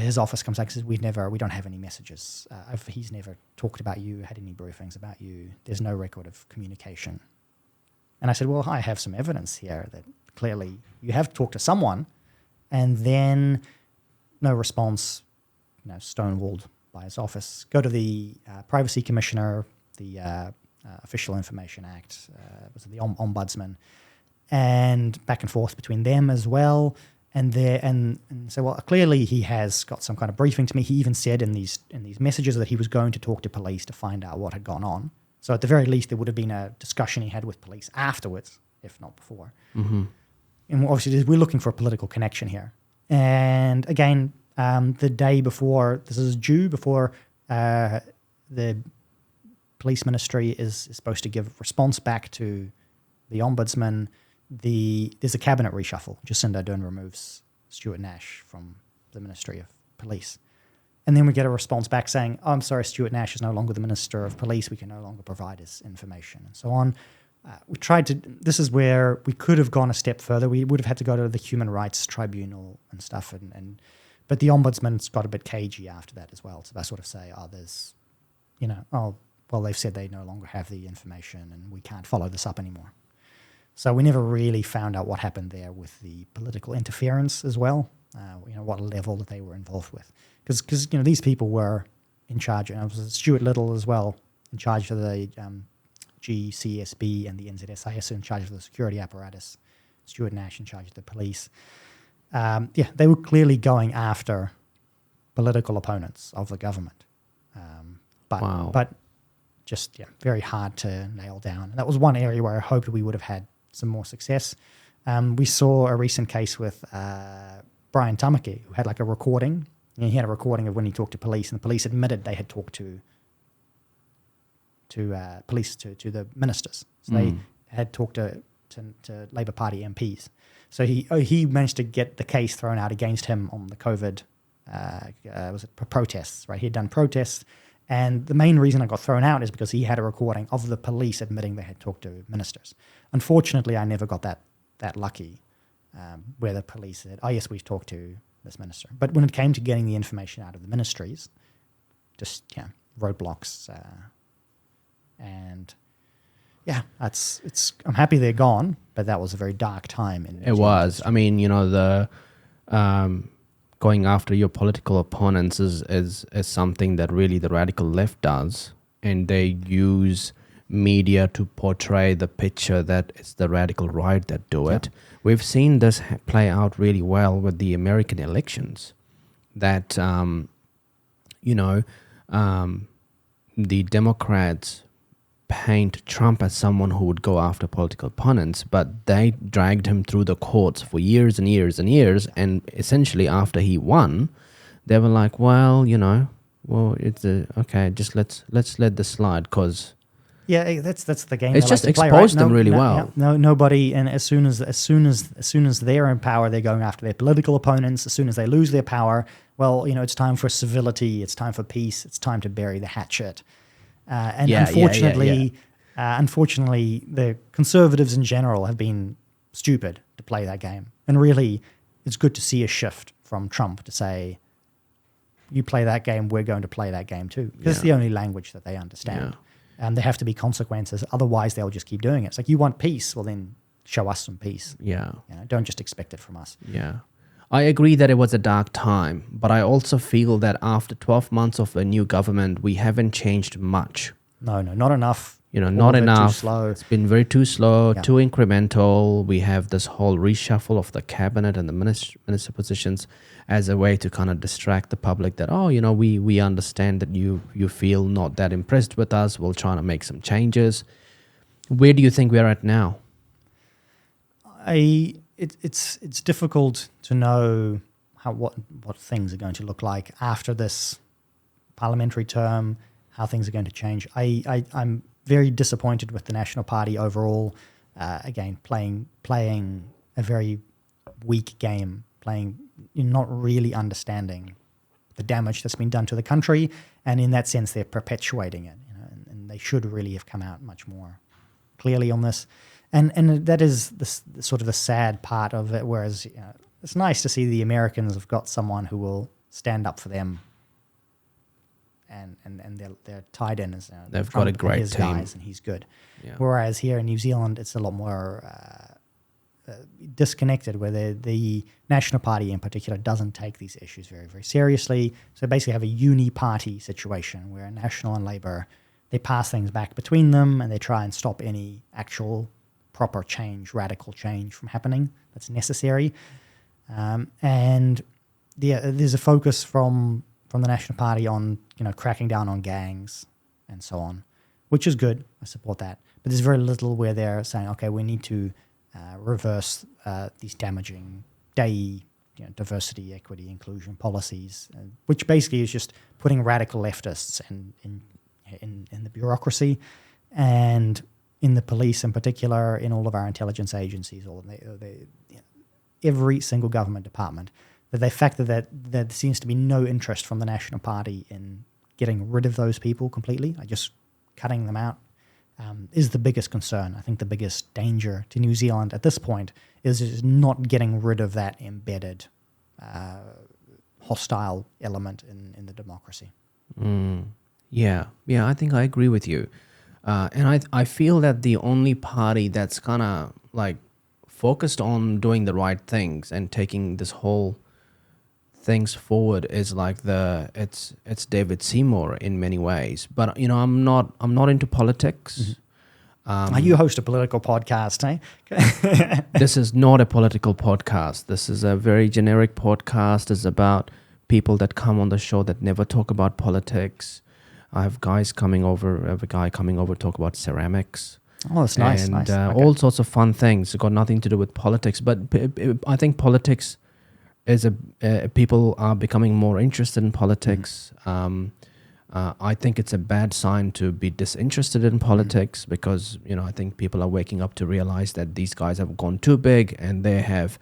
his office comes back and says, we don't have any messages. He's never talked about you, had any briefings about you. There's no record of communication. And I said, well, I have some evidence here that clearly you have talked to someone. And then no response, stonewalled by his office. Go to the Privacy Commissioner, the Official Information Act, was the Ombudsman, and back and forth between them as well. And so, well, clearly he has got some kind of briefing to me. He even said in these messages that he was going to talk to police to find out what had gone on. So at the very least, there would have been a discussion he had with police afterwards, if not before. Mm-hmm. And obviously, we're looking for a political connection here. And again, the day before this is due, before the police ministry is supposed to give response back to the ombudsman, there's a cabinet reshuffle. Jacinda Ardern removes Stuart Nash from the Ministry of Police. And then we get a response back saying, I'm sorry, Stuart Nash is no longer the Minister of Police. We can no longer provide his information and so on. This is where we could have gone a step further. We would have had to go to the Human Rights Tribunal and stuff. But the Ombudsman's got a bit cagey after that as well. So they sort of say, they've said they no longer have the information and we can't follow this up anymore. So we never really found out what happened there with the political interference as well, what level that they were involved with. Because these people were in charge, and it was Stuart Little as well, in charge of the GCSB and the NZSIS, in charge of the security apparatus, Stuart Nash in charge of the police. They were clearly going after political opponents of the government. But just very hard to nail down. And that was one area where I hoped we would have had some more success. We saw a recent case with Brian Tamaki, who had a recording. He had a recording of when he talked to police, and the police admitted they had talked to the ministers. So they had talked to Labour Party MPs. So he managed to get the case thrown out against him on the COVID protests, right? He had done protests, and the main reason I got thrown out is because he had a recording of the police admitting they had talked to ministers. Unfortunately, I never got that lucky, where the police said, "Oh yes, we've talked to this minister." But when it came to getting the information out of the ministries, just roadblocks. I'm happy they're gone, but that was a very dark time. It was. I mean, the going after your political opponents is something that really the radical left does, and they use media to portray the picture that it's the radical right that do it. We've seen this play out really well with the American elections, that the Democrats paint Trump as someone who would go after political opponents, but they dragged him through the courts for years and years and years, and essentially after he won, they were like, it's okay, just let's let this slide, because that's the game. It's just exposed them really well. Nobody, and as soon as they're in power, they're going after their political opponents. As soon as they lose their power, it's time for civility, it's time for peace, it's time to bury the hatchet. Unfortunately, the conservatives in general have been stupid to play that game. And really, it's good to see a shift from Trump to say, you play that game, we're going to play that game too. Because it's the only language that they understand. And there have to be consequences. Otherwise, they'll just keep doing it. It's like, you want peace? Well, then show us some peace. Don't just expect it from us. I agree that it was a dark time, but I also feel that after 12 months of a new government, we haven't changed much. No, not enough. Not enough. Too slow. It's been too slow, too incremental. We have this whole reshuffle of the cabinet and the minister positions as a way to kind of distract the public that, we understand that you feel not that impressed with us. We'll try to make some changes. Where do you think we're at now? It's difficult to know what things are going to look like after this parliamentary term, how things are going to change. I'm very disappointed with the National Party overall. Again, playing a very weak game, not really understanding the damage that's been done to the country, and in that sense, they're perpetuating it. And they should really have come out much more clearly on this. And that is the sort of the sad part of it. Whereas it's nice to see the Americans have got someone who will stand up for them, and they're tied in as they've Trump got a great his team, guys, and he's good. Whereas here in New Zealand, it's a lot more disconnected, where the National Party in particular doesn't take these issues very, very seriously. So basically have a uni-party situation where National and Labour, they pass things back between them, and they try and stop any actual proper change, radical change from happening that's necessary. There's a focus from the National Party on cracking down on gangs and so on, which is good. I support that. But there's very little where they're saying, okay, we need to reverse these damaging diversity, equity, inclusion policies, which basically is just putting radical leftists in the bureaucracy and in the police in particular, in all of our intelligence agencies, every single government department, that they factor that there seems to be no interest from the National Party in getting rid of those people completely, just cutting them out, is the biggest concern. I think the biggest danger to New Zealand at this point is not getting rid of that embedded hostile element in the democracy. Yeah, I think I agree with you. And I feel that the only party that's kind of focused on doing the right things and taking this whole things forward is it's David Seymour in many ways. But I'm not into politics. You host a political podcast, eh? This is not a political podcast. This is a very generic podcast. It's about people that come on the show that never talk about politics. I have I have a guy coming over to talk about ceramics. Oh, that's nice. And Okay. all sorts of fun things. It's got nothing to do with politics. But I think politics is people are becoming more interested in politics. I think it's a bad sign to be disinterested in politics because, I think people are waking up to realize that these guys have gone too big and they have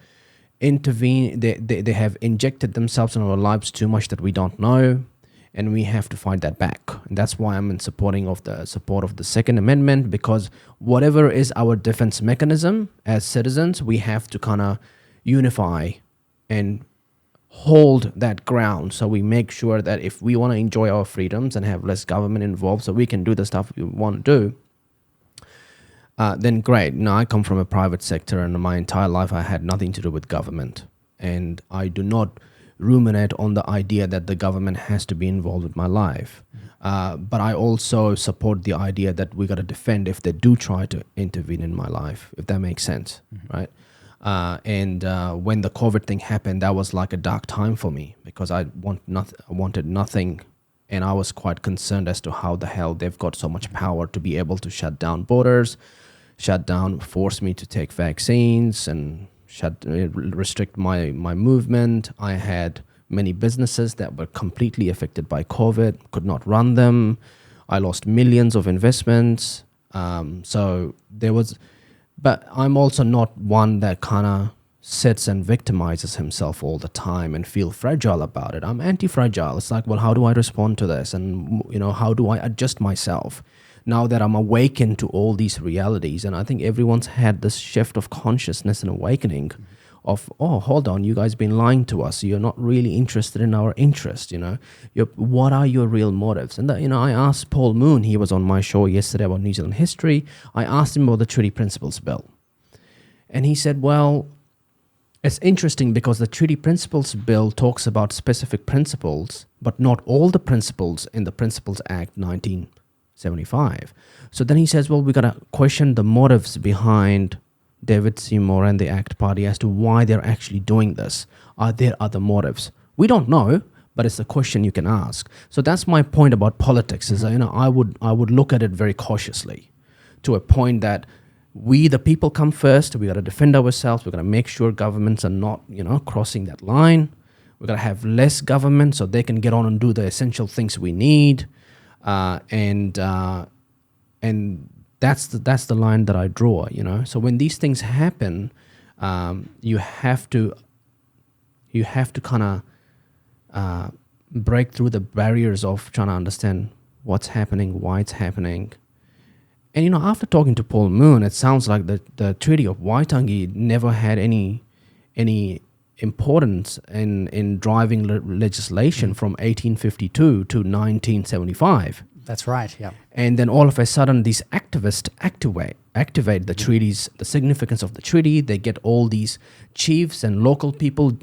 intervened. They have injected themselves in our lives too much that we don't know. And we have to fight that back. And that's why I'm in support of the Second Amendment, because whatever is our defense mechanism as citizens, we have to kind of unify and hold that ground. So we make sure that if we want to enjoy our freedoms and have less government involved so we can do the stuff we want to do, then great. I come from a private sector and my entire life I had nothing to do with government. And I do not ruminate on the idea that the government has to be involved with my life. But I also support the idea that we got to defend if they do try to intervene in my life, if that makes sense, right? And when the COVID thing happened, that was like a dark time for me because I wanted nothing, and I was quite concerned as to how the hell they've got so much power to be able to shut down borders, force me to take vaccines, and restrict my movement. I had many businesses that were completely affected by COVID, could not run them. I lost millions of investments. So there was, but I'm also not one that kind of sits and victimizes himself all the time and feel fragile about it. I'm anti-fragile. It's like, well, how do I respond to this? And, how do I adjust myself now that I'm awakened to all these realities? And I think everyone's had this shift of consciousness and awakening of, oh, hold on, you guys been lying to us. You're not really interested in our interest, what are your real motives? And, I asked Paul Moon, he was on my show yesterday about New Zealand history. I asked him about the Treaty Principles Bill. And he said, well, it's interesting because the Treaty Principles Bill talks about specific principles, but not all the principles in the Principles Act 1975. So then he says, well, we got to question the motives behind David Seymour and the ACT Party as to why they're actually doing this. Are there other motives? We don't know, but it's a question you can ask. So that's my point about politics is, I would look at it very cautiously to a point that we, the people, come first. We got to defend ourselves. We got to make sure governments are not, crossing that line. We got to have less government so they can get on and do the essential things we need. And that's the line that I draw, So when these things happen, you have to kind of break through the barriers of trying to understand what's happening, why it's happening. And, after talking to Paul Moon, it sounds like the Treaty of Waitangi never had any importance in driving legislation from 1852 to 1975. That's right, yeah. And then all of a sudden, these activists activate the treaties, the significance of the treaty. They get all these chiefs and local people,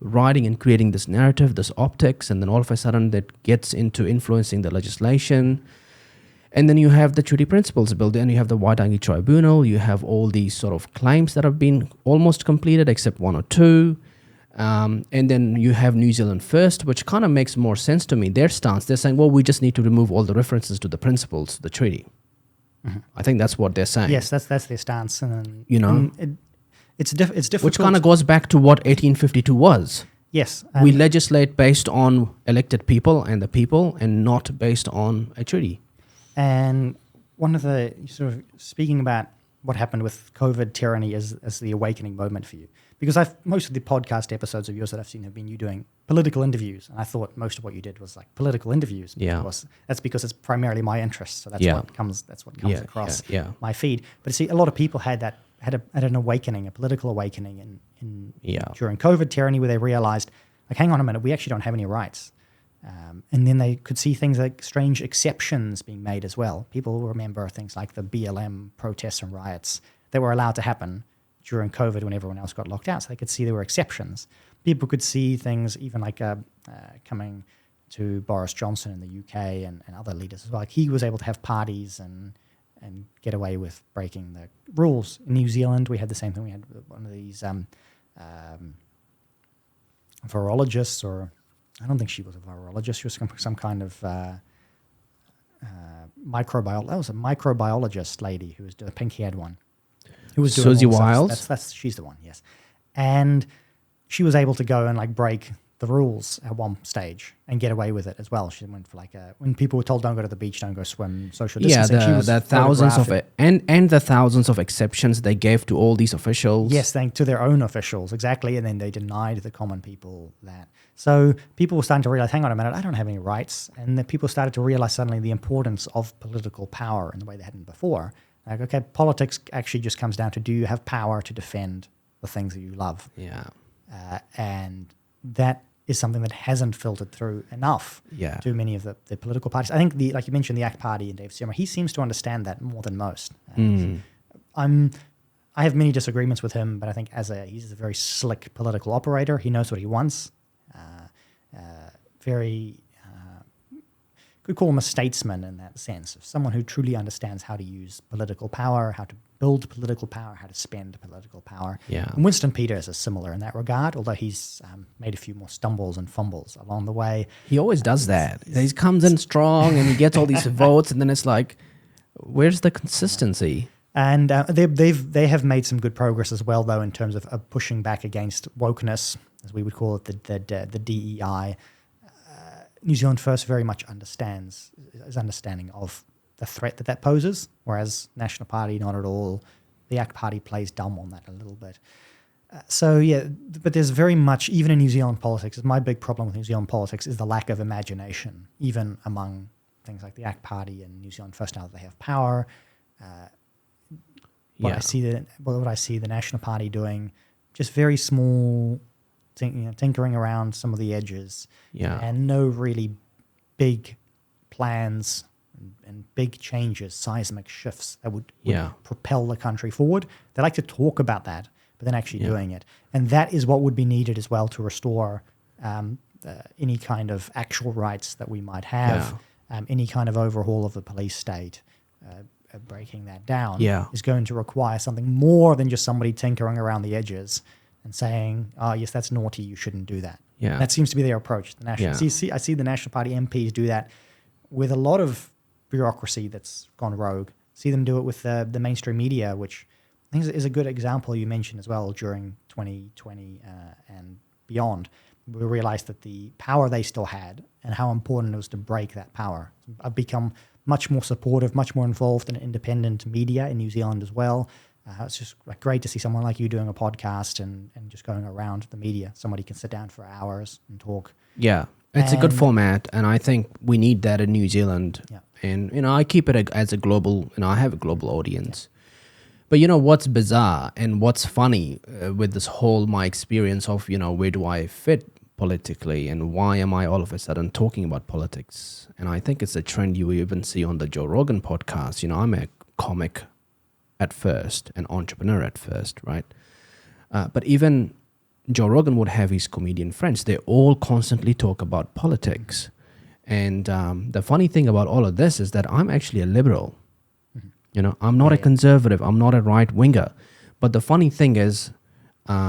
writing and creating this narrative, this optics, and then all of a sudden that gets into influencing the legislation. And then you have the Treaty Principles Bill, then you have the Waitangi Tribunal, you have all these sort of claims that have been almost completed except one or two. And then you have New Zealand First, which kind of makes more sense to me. Their stance, they're saying, well, we just need to remove all the references to the principles, the treaty. Mm-hmm. I think that's what they're saying. Yes, that's their stance. And, it's difficult. Which kind of goes back to what 1852 was. Yes. We legislate based on elected people and not based on a treaty. And one of the, sort of speaking about what happened with COVID tyranny as the awakening moment for you, because most of the podcast episodes of yours that I've seen have been you doing political interviews, and I thought most of what you did was like political interviews. Yeah. That's because it's primarily my interest, so that's what comes across my feed. But see, a lot of people had an awakening, a political awakening during COVID tyranny, where they realized, like, hang on a minute, we actually don't have any rights. And then they could see things like strange exceptions being made as well. People remember things like the BLM protests and riots that were allowed to happen during COVID when everyone else got locked out. So they could see there were exceptions. People could see things even like coming to Boris Johnson in the UK and other leaders as well. Like, he was able to have parties and get away with breaking the rules. In New Zealand, we had the same thing. We had one of these virologists, or I don't think she was a virologist. She was some kind of microbiologist. That was a microbiologist lady who was the pink-haired one. Who was doing Susie Wiles? She's the one, yes. And she was able to go and break the rules at one stage and get away with it as well. She went for when people were told don't go to the beach, don't go swim, social distancing. The thousands of it, and the thousands of exceptions they gave to all these officials. Yes, to their own officials, exactly. And then they denied the common people that. So people were starting to realize, hang on a minute, I don't have any rights. And the people started to realize suddenly the importance of political power in the way they hadn't before. Like, okay, politics actually just comes down to, do you have power to defend the things that you love? Yeah. And that is something that hasn't filtered through enough to many of the political parties. I think, like you mentioned, the ACT Party and Dave Seymour, he seems to understand that more than most. I have many disagreements with him, but I think he's a very slick political operator. He knows what he wants. very, could call him a statesman in that sense, someone who truly understands how to use political power, how to build political power, how to spend political power. Yeah. And Winston Peters is similar in that regard, although he's made a few more stumbles and fumbles along the way. He always does that. He comes in strong and he gets all these votes, and then it's like, where's the consistency? And they have made some good progress as well, though, in terms of pushing back against wokeness, as we would call it, the DEI. New Zealand First very much is understanding of the threat that poses, whereas National Party not at all. The ACT Party plays dumb on that a little bit. But there's very much, even in New Zealand politics, my big problem with New Zealand politics is the lack of imagination, even among things like the ACT Party and New Zealand First now that they have power. What I see the National Party doing, just very small, tinkering around some of the edges, and no really big plans and big changes, seismic shifts that would propel the country forward. They like to talk about that, but then actually doing it, and that is what would be needed as well to restore any kind of actual rights that we might have, any kind of overhaul of the police state. Breaking that down is going to require something more than just somebody tinkering around the edges and saying, "Oh, yes, that's naughty. You shouldn't do that." Yeah, that seems to be their approach. The national, I see the National Party MPs do that with a lot of bureaucracy that's gone rogue. See them do it with the mainstream media, which I think is a good example you mentioned as well during 2020 and beyond. We realized that the power they still had and how important it was to break that power. I've become much more supportive, much more involved in independent media in New Zealand as well. It's just great to see someone like you doing a podcast and just going around the media. Somebody can sit down for hours and talk. Yeah, it's a good format, and I think we need that in New Zealand. Yeah. And, I keep it as a global, I have a global audience. Yeah. But, what's bizarre and what's funny with this whole, my experience of, where do I fit politically and why am I all of a sudden talking about politics? And I think it's a trend you even see on the Joe Rogan podcast. I'm a comic at first, an entrepreneur at first, right? But even Joe Rogan would have his comedian friends. They all constantly talk about politics. And the funny thing about all of this is that I'm actually a liberal. Mm-hmm. I'm not a conservative. I'm not a right-winger. But the funny thing is, but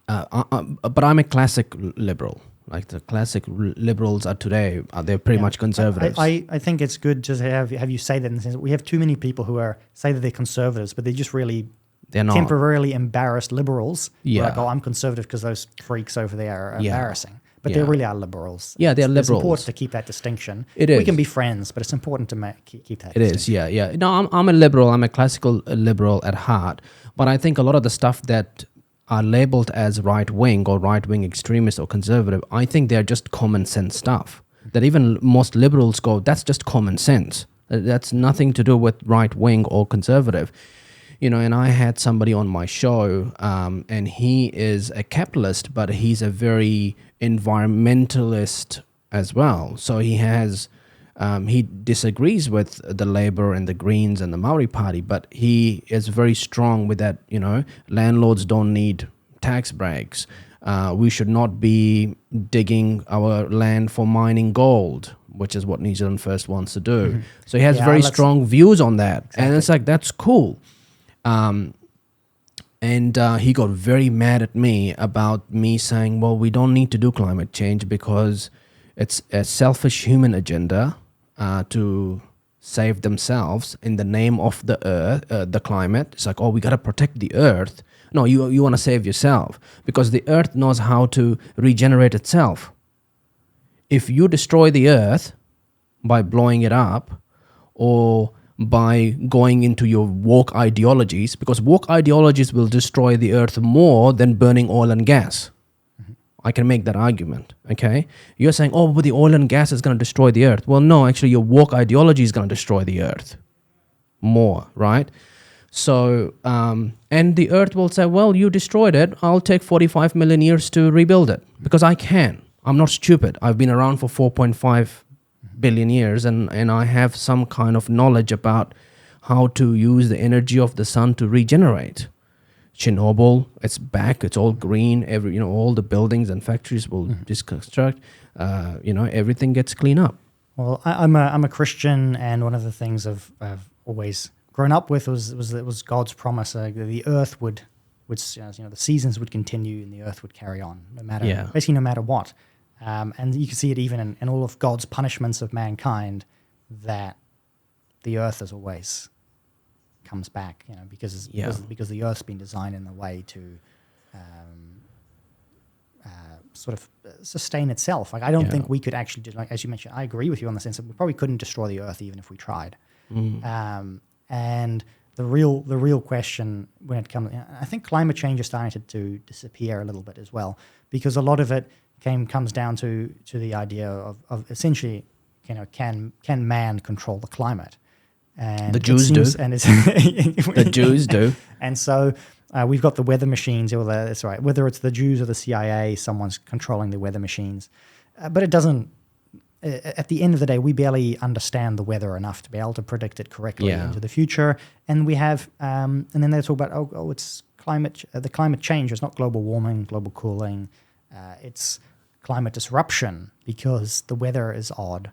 I'm a classic liberal. Like the classic liberals are today, they're pretty much conservatives. I think it's good to have you say that in the sense that we have too many people who say that they're conservatives, but they're just really temporarily embarrassed liberals. Yeah. Like, I'm conservative because those freaks over there are embarrassing. But they really are liberals. Yeah, they're liberals. It's important to keep that distinction. It is. We can be friends, but it's important to keep that distinction. It is, yeah. No, I'm a liberal. I'm a classical liberal at heart. But I think a lot of the stuff that are labeled as right-wing or right-wing extremist or conservative, I think they're just common sense stuff. That even most liberals go, that's just common sense. That's nothing to do with right-wing or conservative. And I had somebody on my show, and he is a capitalist, but he's a very environmentalist as well. So he has, he disagrees with the Labour and the Greens and the Maori Party, but he is very strong with that, landlords don't need tax breaks. We should not be digging our land for mining gold, which is what New Zealand First wants to do. Mm-hmm. So he has very strong views on that. Exactly. And it's like, that's cool. And he got very mad at me about me saying, well, we don't need to do climate change because it's a selfish human agenda to save themselves in the name of the earth, the climate. It's like, we got to protect the earth. No, you want to save yourself because the earth knows how to regenerate itself. If you destroy the earth by blowing it up or by going into your woke ideologies, because woke ideologies will destroy the earth more than burning oil and gas. Mm-hmm. I can make that argument, okay? You're saying, but the oil and gas is going to destroy the earth. Well, no, actually, your woke ideology is going to destroy the earth more, right? So, and the earth will say, well, you destroyed it. I'll take 45 million years to rebuild it because I can. I'm not stupid. I've been around for 4.5 billion years and I have some kind of knowledge about how to use the energy of the sun to regenerate. Chernobyl, it's back. It's all green. All the buildings and factories will deconstruct. Everything gets cleaned up. Well, I'm a Christian, and one of the things I've always grown up with was God's promise. The earth would the seasons would continue and the earth would carry on no matter what. And you can see it even in all of God's punishments of mankind, that the earth as always comes back, because the earth's been designed in a way to sort of sustain itself. Like, I don't think we could actually do, like, as you mentioned, I agree with you on the sense that we probably couldn't destroy the earth even if we tried. And the real question when it comes, I think climate change is starting to disappear a little bit as well, because a lot of it comes down to the idea of essentially, can man control the climate? And the Jews do. And it's the Jews do. And so we've got the weather machines. That's right. Whether it's the Jews or the CIA, someone's controlling the weather machines. But it doesn't. At the end of the day, we barely understand the weather enough to be able to predict it correctly into the future. And we have, and then they talk about, it's climate. The climate change is not global warming, global cooling. It's climate disruption because the weather is odd.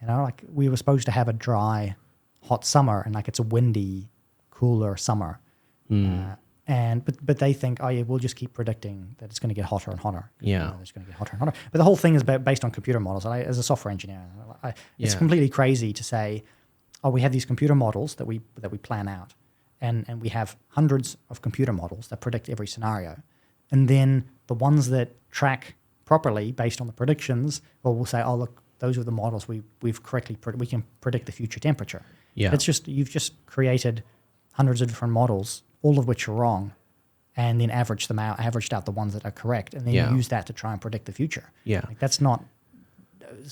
Like we were supposed to have a dry, hot summer, and like it's a windy, cooler summer. But they think, we'll just keep predicting that it's going to get hotter and hotter. It's going to get hotter and hotter. But the whole thing is based on computer models. And as a software engineer, it's completely crazy to say, we have these computer models that we plan out, and we have hundreds of computer models that predict every scenario, and then the ones that track properly based on the predictions, we'll say, look, those are the models we've correctly we can predict the future temperature. It's just you've just created hundreds of different models, all of which are wrong, and then averaged out the ones that are correct, and then use that to try and predict the future. This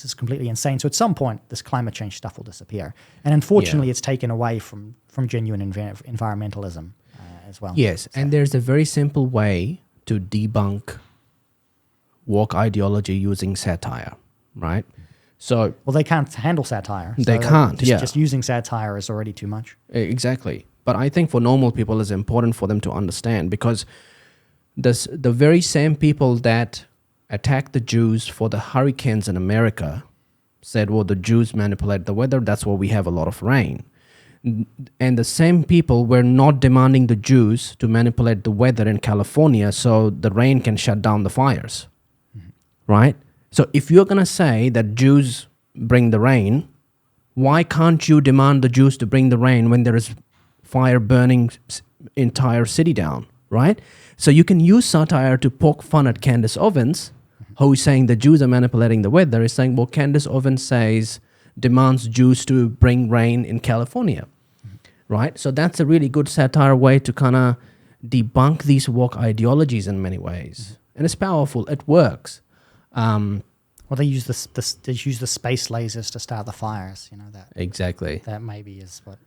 is completely insane. So at some point, this climate change stuff will disappear, and unfortunately, it's taken away from genuine environmentalism as well. Yes, and there's a very simple way to debunk woke ideology using satire, right? So, they can't handle satire. They can't. Just using satire is already too much. Exactly. But I think for normal people, it's important for them to understand, because the very same people that attacked the Jews for the hurricanes in America said, well, the Jews manipulate the weather. That's why we have a lot of rain. And the same people were not demanding the Jews to manipulate the weather in California so the rain can shut down the fires, right? So if you're going to say that Jews bring the rain, why can't you demand the Jews to bring the rain when there is fire burning entire city down, right? So you can use satire to poke fun at Candace Owens, who is saying the Jews are manipulating the weather, is saying, well, Candace Owens demands Jews to bring rain in California, right? So that's a really good satire way to kind of debunk these woke ideologies in many ways. And it's powerful. It works. They use the space lasers to start the fires. That exactly. That maybe is what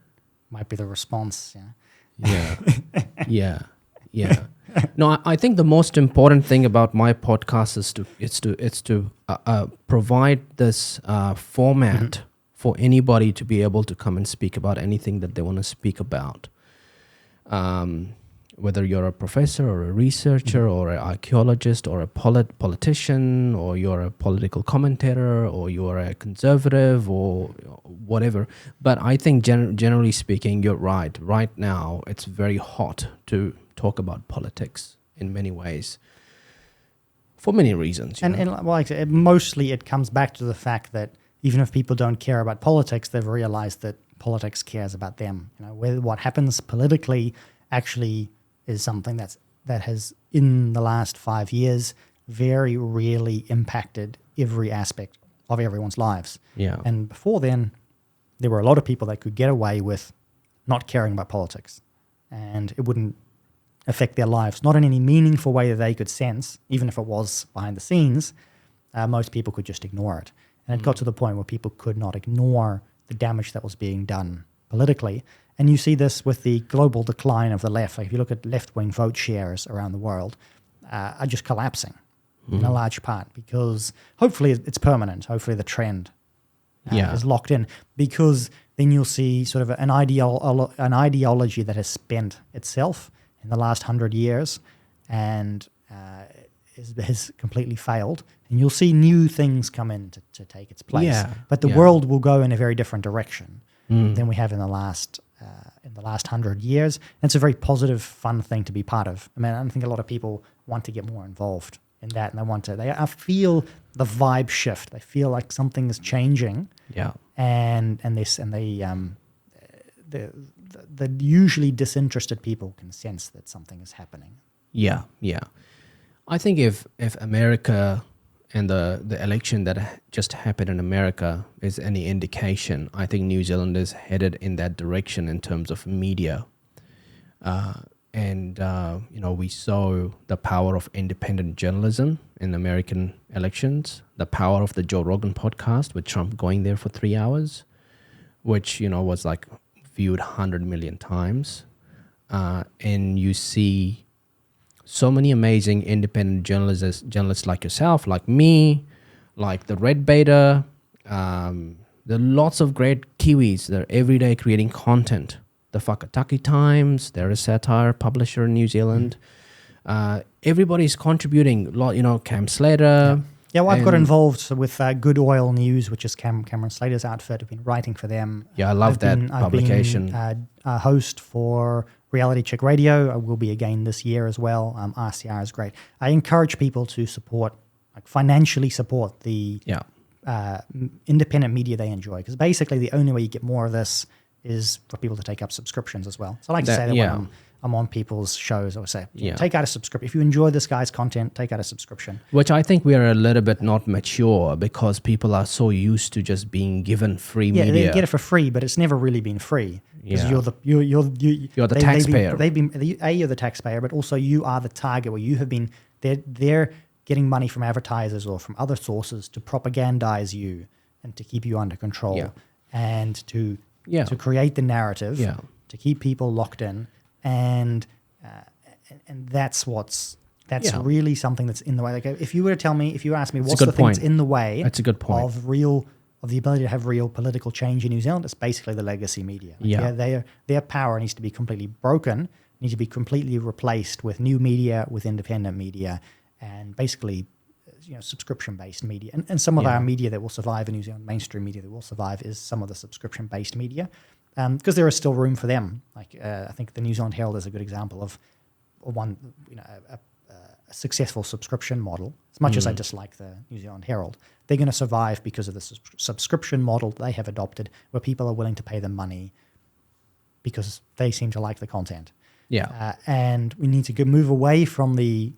might be the response. Yeah. No, I think the most important thing about my podcast is to provide this format for anybody to be able to come and speak about anything that they want to speak about. Whether you're a professor or a researcher or an archaeologist or a politician, or you're a political commentator, or you're a conservative or whatever. But I think generally speaking, you're right. Right now, it's very hot to talk about politics in many ways, for many reasons. Mostly it comes back to the fact that even if people don't care about politics, they've realized that politics cares about them. What happens politically actually is something that has, in the last 5 years, very really impacted every aspect of everyone's lives. And before then, there were a lot of people that could get away with not caring about politics, and it wouldn't affect their lives, not in any meaningful way that they could sense, even if it was behind the scenes. Most people could just ignore it. And it got to the point where people could not ignore the damage that was being done politically. And you see this with the global decline of the left. Like if you look at left-wing vote shares around the world, are just collapsing in a large part, because hopefully it's permanent. Hopefully the trend is locked in, because then you'll see sort of an ideology that has spent itself, in the last 100 years, and has completely failed. And you'll see new things come in to take its place. But the world will go in a very different direction than we have in the last 100 years. And it's a very positive, fun thing to be part of. I mean, I think a lot of people want to get more involved in that, and they feel the vibe shift. They feel like something is changing. Yeah. And the usually disinterested people can sense that something is happening. Yeah, yeah. I think if America and the election that just happened in America is any indication, I think New Zealand is headed in that direction in terms of media. We saw the power of independent journalism in American elections, the power of the Joe Rogan podcast with Trump going there for 3 hours, which, was like viewed 100 million times. And you see so many amazing independent journalists like yourself, like me, like the Red Beta. There are lots of great Kiwis that are every day creating content. The Whakataki Times, they're a satire publisher in New Zealand. Everybody's contributing, Cam Slater. Yeah, well, I've got involved with Good Oil News, which is Cameron Slater's outfit. I've been writing for them. Yeah, I love that publication. I've been a host for Reality Check Radio. I will be again this year as well. RCR is great. I encourage people to financially support the independent media they enjoy, because basically the only way you get more of this is for people to take up subscriptions as well. So I like to say that when I'm on people's shows, I would say, take out a subscription. If you enjoy this guy's content, take out a subscription. Which I think we are a little bit not mature, because people are so used to just being given free media. Yeah, they get it for free, but it's never really been free. Because you're the taxpayer. You're the taxpayer, but also you are the target, where you have been, they're getting money from advertisers or from other sources to propagandize you and to keep you under control and to create the narrative, to keep people locked in. And that's really something that's in the way. Like, if you ask me what's the thing that's in the way, that's a good point, of the ability to have real political change in New Zealand, it's basically the legacy media. Their power needs to be completely broken, needs to be completely replaced with new media, with independent media, and basically subscription-based media. And some of our media that will survive in New Zealand, mainstream media that will survive, is some of the subscription-based media. Because there is still room for them. Like I think the New Zealand Herald is a good example of a successful subscription model. As much as I dislike the New Zealand Herald, they're going to survive because of the subscription model they have adopted, where people are willing to pay them money because they seem to like the content. Yeah, and we need to move away from the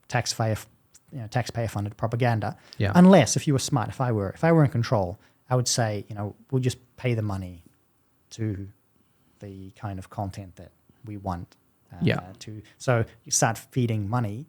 taxpayer-funded propaganda. Yeah. Unless, if you were smart, if I were in control, I would say, we'll just pay the money to the kind of content that we want. So you start feeding money,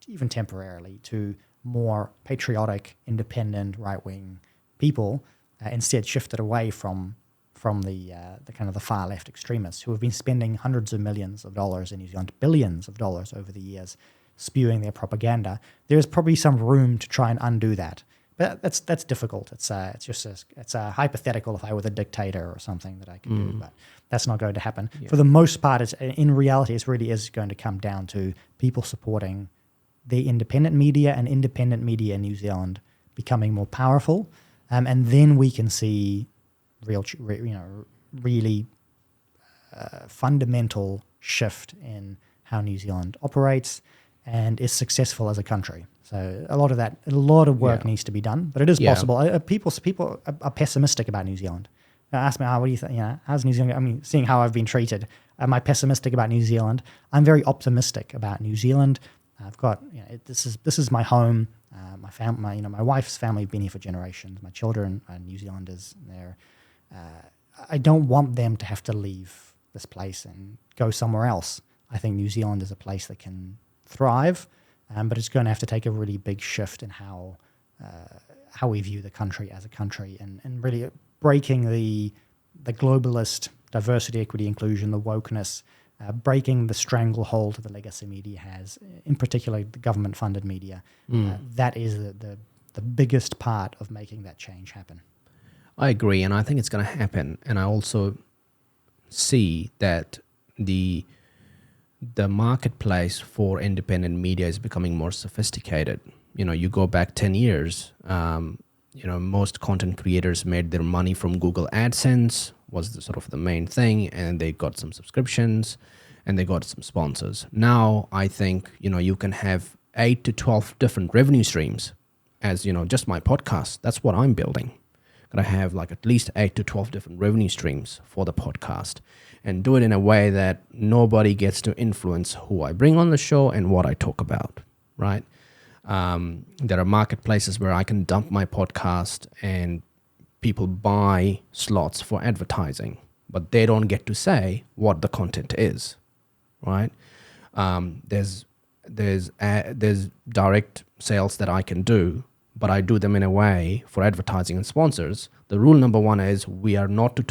even temporarily, to more patriotic, independent, right-wing people. Instead, shifted away from the kind of the far left extremists who have been spending hundreds of millions of dollars in New Zealand, billions of dollars over the years, spewing their propaganda. There's probably some room to try and undo that. But that's difficult. It's a hypothetical. If I were the dictator or something that I could do, but that's not going to happen. For the most part, in reality, it really is going to come down to people supporting the independent media and independent media in New Zealand becoming more powerful, and then we can see really fundamental shift in how New Zealand operates and is successful as a country. So a lot of work needs to be done, but it is possible. People are pessimistic about New Zealand. Ask me, what do you think? How's New Zealand? I mean, seeing how I've been treated, am I pessimistic about New Zealand? I'm very optimistic about New Zealand. I've got, this is my home. My family, my wife's family have been here for generations. My children are New Zealanders. I don't want them to have to leave this place and go somewhere else. I think New Zealand is a place that can thrive. But it's going to have to take a really big shift in how we view the country as a country, and really breaking the globalist diversity, equity, inclusion, the wokeness, breaking the stranglehold that the legacy media has, in particular the government-funded media. That is the biggest part of making that change happen. I agree, and I think it's going to happen. And I also see that the the marketplace for independent media is becoming more sophisticated. You go back 10 years, most content creators made their money from Google AdSense, was the sort of the main thing, and they got some subscriptions and they got some sponsors. Now, I think, you can have 8 to 12 different revenue streams as, just my podcast. That's what I'm building. Gonna have like at least 8 to 12 different revenue streams for the podcast, and do it in a way that nobody gets to influence who I bring on the show and what I talk about, right? There are marketplaces where I can dump my podcast and people buy slots for advertising, but they don't get to say what the content is, right? There's direct sales that I can do, but I do them in a way for advertising and sponsors. The rule number one is you are not to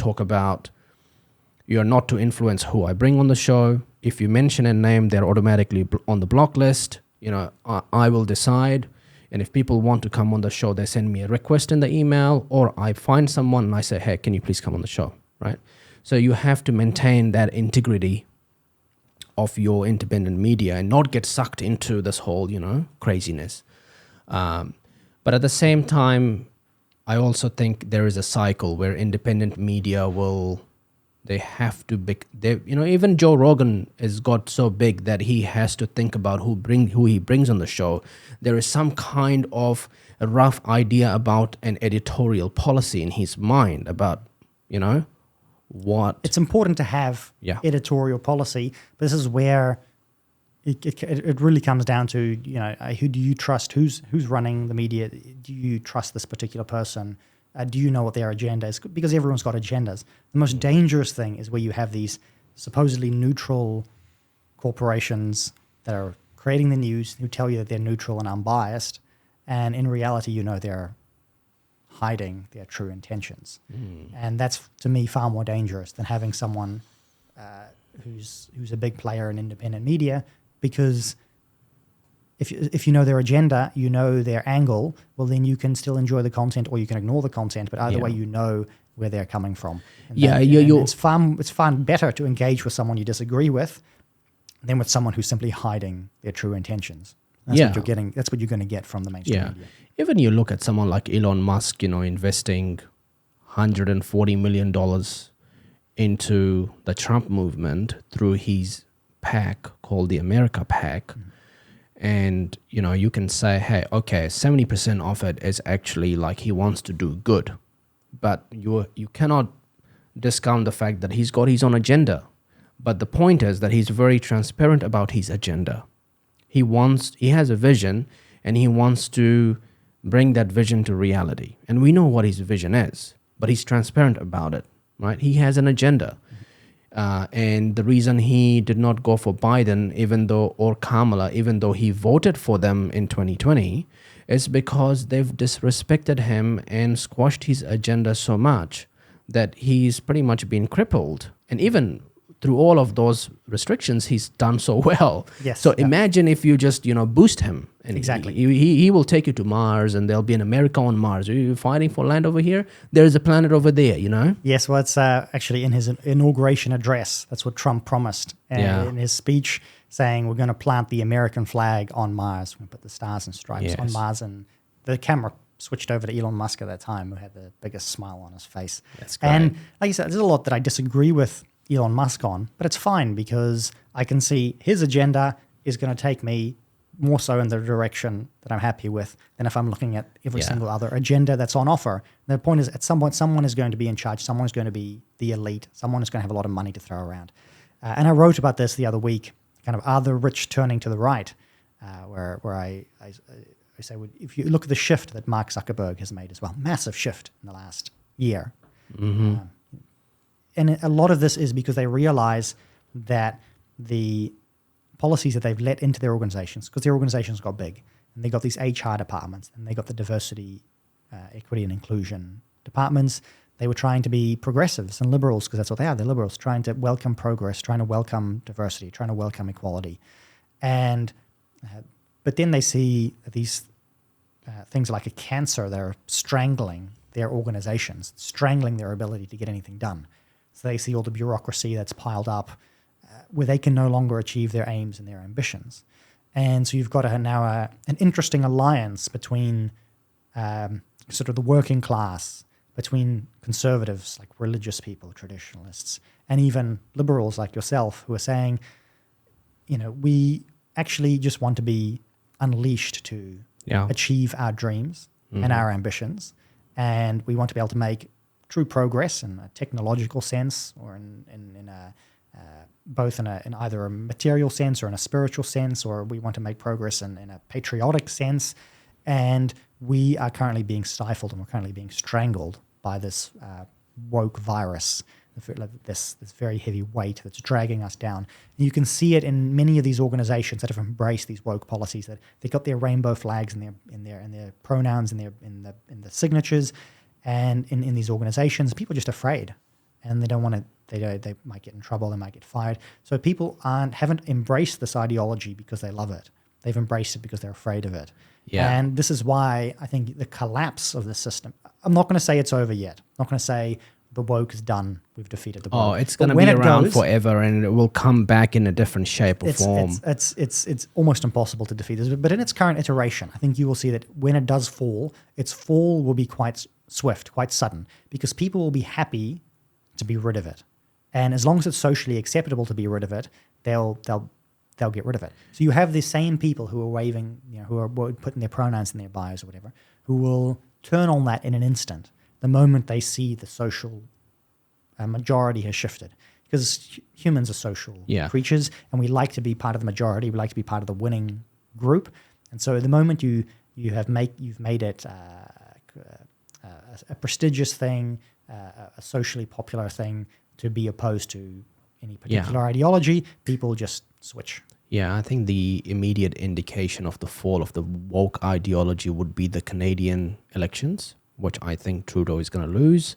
influence who I bring on the show. If you mention a name, they're automatically on the block list. I will decide. And if people want to come on the show, they send me a request in the email, or I find someone and I say, hey, can you please come on the show, right? So you have to maintain that integrity of your independent media and not get sucked into this whole, craziness. But at the same time, I also think there is a cycle where independent media even Joe Rogan has got so big that he has to think about who he brings on the show. There is some kind of a rough idea about an editorial policy in his mind about, what. It's important to have editorial policy. But this is where it really comes down to, who do you trust? Who's running the media? Do you trust this particular person? Do you know what their agenda is? Because everyone's got agendas. The most dangerous thing is where you have these supposedly neutral corporations that are creating the news, who tell you that they're neutral and unbiased, and in reality, they're hiding their true intentions. And that's, to me, far more dangerous than having someone who's a big player in independent media, because if you know their agenda, their angle, well, then you can still enjoy the content or you can ignore the content, but either way, where they're coming from. And it's far better to engage with someone you disagree with than with someone who's simply hiding their true intentions. That's what you're getting. That's what you're going to get from the mainstream media. Even you look at someone like Elon Musk, investing $140 million into the Trump movement through his PAC called the America PAC. Mm-hmm. And, you can say, hey, okay, 70% of it is actually like he wants to do good. But you cannot discount the fact that he's got his own agenda. But the point is that he's very transparent about his agenda. He has a vision, and he wants to bring that vision to reality. And we know what his vision is, but he's transparent about it, right? He has an agenda. And the reason he did not go for Biden, or Kamala, even though he voted for them in 2020, is because they've disrespected him and squashed his agenda so much that he's pretty much been crippled. And even through all of those restrictions, he's done so well. Yes. So imagine if you just, boost him. And exactly. He will take you to Mars, and there'll be an America on Mars. Are you fighting for land over here? There's a planet over there, Yes, well, it's actually in his inauguration address. That's what Trump promised. In his speech, saying we're going to plant the American flag on Mars. We're going to put the stars and stripes on Mars. And the camera switched over to Elon Musk at that time, who had the biggest smile on his face. That's great. And like you said, there's a lot that I disagree with Elon Musk on, but it's fine because I can see his agenda is going to take me more so in the direction that I'm happy with than if I'm looking at every single other agenda that's on offer. And the point is, at some point, someone is going to be in charge. Someone is going to be the elite. Someone is going to have a lot of money to throw around. And I wrote about this the other week, kind of, are the rich turning to the right? Where I say, if you look at the shift that Mark Zuckerberg has made as well, massive shift in the last year. Mm-hmm. And a lot of this is because they realize that the policies that they've let into their organizations, because their organizations got big, and they got these HR departments, and they got the diversity, equity, and inclusion departments. They were trying to be progressives and liberals, because that's what they are. They're liberals, trying to welcome progress, trying to welcome diversity, trying to welcome equality. And but then they see these things like a cancer that are strangling their organizations, strangling their ability to get anything done. So they see all the bureaucracy that's piled up. where they can no longer achieve their aims and their ambitions. And so you've got an interesting alliance between sort of the working class, between conservatives like religious people, traditionalists, and even liberals like yourself who are saying, we actually just want to be unleashed to achieve our dreams and our ambitions. And we want to be able to make true progress in a technological sense, or in either a material sense or in a spiritual sense, or we want to make progress in a patriotic sense. And we are currently being stifled, and we're currently being strangled by this woke virus, this very heavy weight that's dragging us down. And you can see it in many of these organizations that have embraced these woke policies, that they've got their rainbow flags in their pronouns, in the signatures, and in these organizations. People are just afraid, and they don't want to. They might get in trouble. They might get fired. So people haven't embraced this ideology because they love it. They've embraced it because they're afraid of it. Yeah. And this is why I think the collapse of the system. I'm not going to say it's over yet. I'm not going to say the woke is done. We've defeated the woke. Oh, it's going to be around forever, and it will come back in a different shape or form. It's almost impossible to defeat this. But in its current iteration, I think you will see that when it does fall, its fall will be quite swift, quite sudden, because people will be happy to be rid of it. And as long as it's socially acceptable to be rid of it, they'll get rid of it. So you have the same people who are waving, who are putting their pronouns in their bios or whatever, who will turn on that in an instant the moment they see the social majority has shifted. Because humans are social creatures, and we like to be part of the majority. We like to be part of the winning group. And so the moment you've made it a prestigious thing, a socially popular thing to be opposed to any particular ideology, people just switch. Yeah, I think the immediate indication of the fall of the woke ideology would be the Canadian elections, which I think Trudeau is going to lose,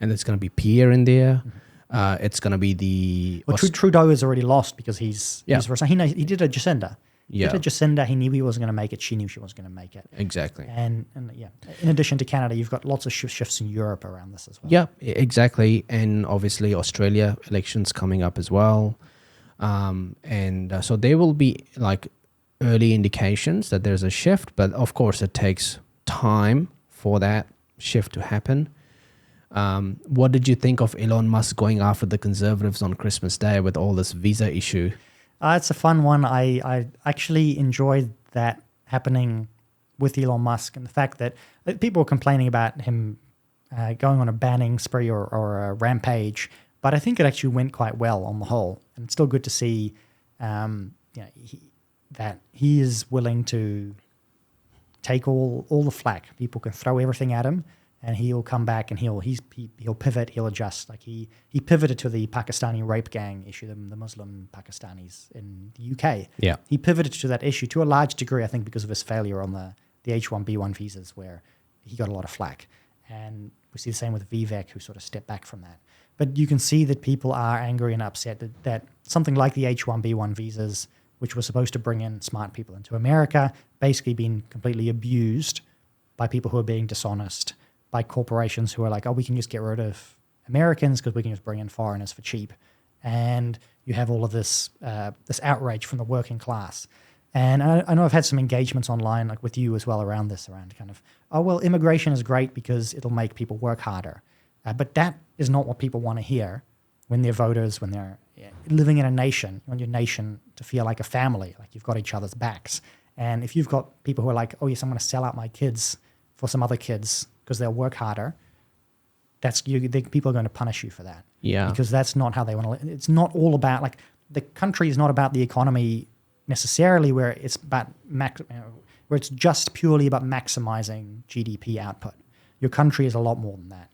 and there's going to be Pierre in there. It's going to be the... Well, Trudeau has already lost because he did a Jacinda. He did a Jacinda. He knew he wasn't going to make it. She knew she wasn't going to make it. Exactly. And in addition to Canada, you've got lots of shifts in Europe around this as well. Yeah, exactly. And obviously Australia elections coming up as well. So there will be like early indications that there's a shift, but of course it takes time for that shift to happen. What did you think of Elon Musk going after the Conservatives on Christmas Day with all this visa issue? It's a fun one. I actually enjoyed that happening with Elon Musk, and the fact that people were complaining about him going on a banning spree or a rampage, but I think it actually went quite well on the whole. And it's still good to see that he is willing to take all the flack. People can throw everything at him, and he'll come back and he'll pivot, he'll adjust. Like he pivoted to the Pakistani rape gang issue, the Muslim Pakistanis in the UK. Yeah. He pivoted to that issue to a large degree, I think, because of his failure on the H-1B1 visas, where he got a lot of flack. And we see the same with Vivek, who sort of stepped back from that. But you can see that people are angry and upset that something like the H-1B1 visas, which was supposed to bring in smart people into America, basically being completely abused by people who are being dishonest, by corporations who are like, oh, we can just get rid of Americans because we can just bring in foreigners for cheap. And you have all of this outrage from the working class. And I know I've had some engagements online, like with you as well, around kind of, oh, well, immigration is great because it'll make people work harder. But that is not what people want to hear when they're voters, when they're living in a nation. You want your nation to feel like a family, like you've got each other's backs. And if you've got people who are like, oh, yes, I'm going to sell out my kids for some other kids because they'll work harder, people are going to punish you for that. Yeah. Because that's not how they want to live. It's not all about, like, the country is not about the economy necessarily, where it's about where it's just purely about maximizing GDP output. Your country is a lot more than that.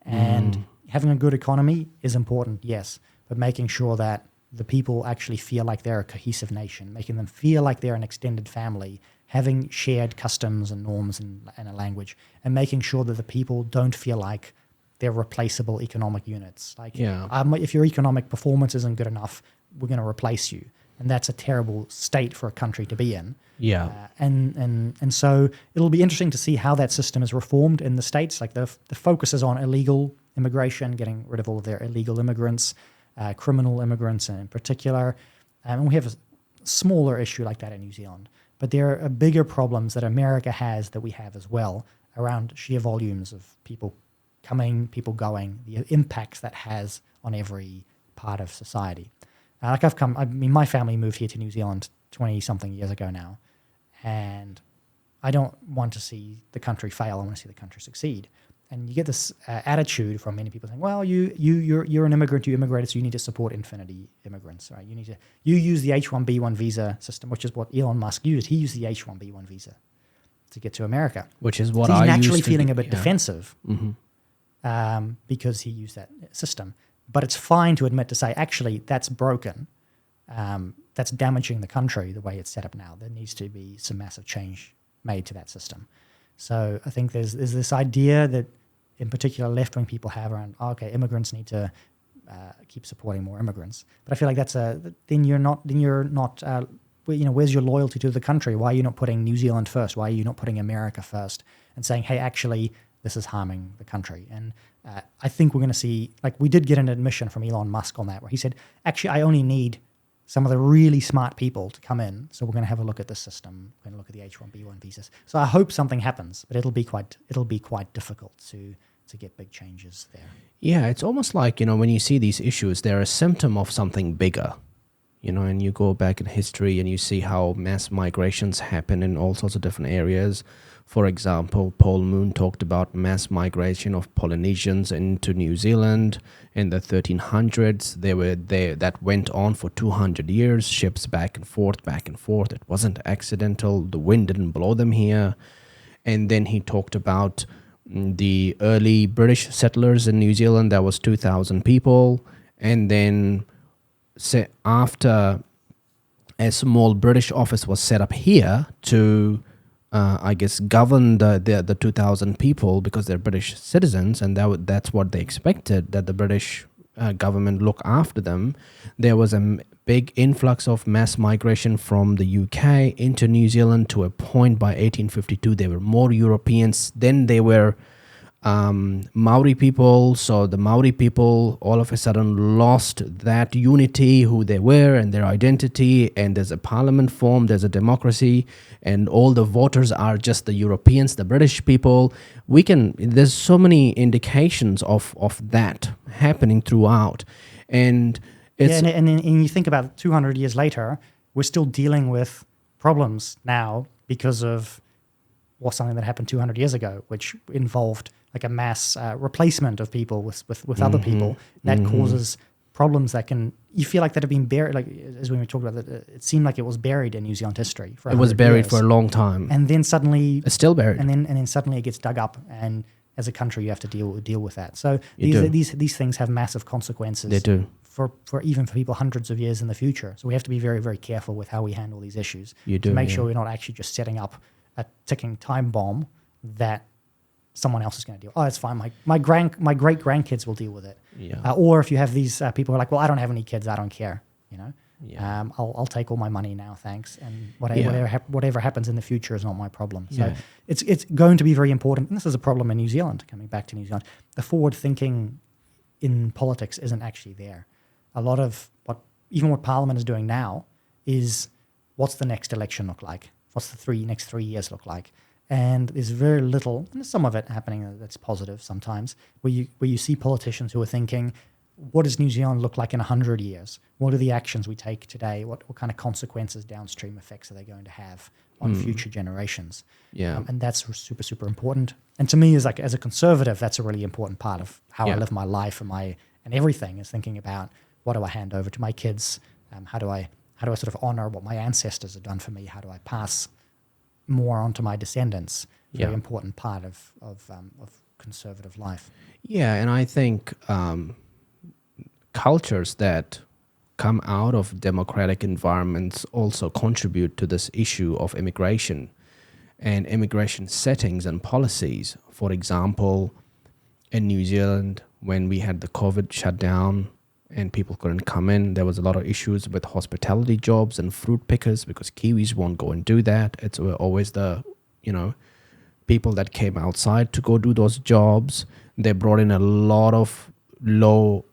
And having a good economy is important, yes, but making sure that the people actually feel like they're a cohesive nation, making them feel like they're an extended family, having shared customs and norms and a language, and making sure that the people don't feel like they're replaceable economic units. Like, if your economic performance isn't good enough, we're going to replace you. And that's a terrible state for a country to be in. Yeah. And so it'll be interesting to see how that system is reformed in the States. Like the focus is on illegal immigration, getting rid of all of their illegal immigrants. criminal immigrants in particular. And we have a smaller issue like that in New Zealand. But there are bigger problems that America has that we have as well around sheer volumes of people coming, people going, the impacts that has on every part of society. My family moved here to New Zealand 20-something years ago now, and I don't want to see the country fail. I want to see the country succeed. And you get this attitude from many people saying, "Well, you're an immigrant, you immigrated, so you need to support infinity immigrants, right? You use the H-1B1 visa system, which is what Elon Musk used. He used the H-1B1 visa to get to America, which is what so he's I naturally used to feeling do, a bit defensive because he used that system. But it's fine to admit to say, actually, that's broken. That's damaging the country the way it's set up now. There needs to be some massive change made to that system. So I think there's this idea that, in particular, left-wing people have around, immigrants need to keep supporting more immigrants. But I feel like then you're not. Where's your loyalty to the country? Why are you not putting New Zealand first? Why are you not putting America first and saying, hey, actually, this is harming the country? And I think we're going to see, like we did get an admission from Elon Musk on that, where he said, actually, I only need some of the really smart people to come in. So we're going to have a look at the system. We're going to look at the H-1B1 visas. So I hope something happens, but it'll be quite difficult to get big changes there. Yeah, it's almost like, when you see these issues, they're a symptom of something bigger, and you go back in history and you see how mass migrations happen in all sorts of different areas. For example, Paul Moon talked about mass migration of Polynesians into New Zealand in the 1300s. They were there. That went on for 200 years, ships back and forth, back and forth. It wasn't accidental. The wind didn't blow them here. And then he talked about the early British settlers in New Zealand. That was 2,000 people. And then after a small British office was set up here to govern the 2,000 people because they're British citizens, and that's what they expected, that the British government look after them. There was a big influx of mass migration from the UK into New Zealand to a point by 1852. There were more Europeans than there were Maori people. So the Maori people all of a sudden lost that unity, who they were and their identity, and there's a parliament formed, there's a democracy, and all the voters are just the Europeans, the British people. There's so many indications of that happening throughout. And it's... Yeah, and you think about 200 years later, we're still dealing with problems now because of something that happened 200 years ago, which involved like a mass replacement of people with other people that causes problems that you feel like that have been buried, like as we were talking about, it seemed like it was buried in New Zealand history for 100 years. It was buried for a long time. And then suddenly... It's still buried. And then suddenly it gets dug up, and as a country you have to deal with that. So these things have massive consequences. They do. For even for people hundreds of years in the future. So we have to be very, very careful with how we handle these issues. To make sure we're not actually just setting up a ticking time bomb that someone else is going to deal. Oh, it's fine. My great grandkids will deal with it. Yeah. Or if you have these people who are like, well, I don't have any kids, I don't care. Yeah. I'll take all my money now, thanks. And whatever happens in the future is not my problem. So it's going to be very important. And this is a problem in New Zealand. Coming back to New Zealand, the forward thinking in politics isn't actually there. A lot of what Parliament is doing now is, what's the next election look like? What's the next 3 years look like? And there's very little, and there's some of it happening that's positive sometimes, where you see politicians who are thinking, what does New Zealand look like in 100 years? What are the actions we take today? What kind of consequences, downstream effects are they going to have on future generations? Yeah. And that's super, super important. And to me, as a conservative, that's a really important part of how I live my life and everything, is thinking about, what do I hand over to my kids? How do I sort of honor what my ancestors have done for me? How do I pass more onto my descendants? Very important part of conservative life. Yeah, and I think cultures that come out of democratic environments also contribute to this issue of immigration and immigration settings and policies. For example, in New Zealand, when we had the COVID shutdown and people couldn't come in, there was a lot of issues with hospitality jobs and fruit pickers, because Kiwis won't go and do that. It's always the, people that came outside to go do those jobs. They brought in a lot of low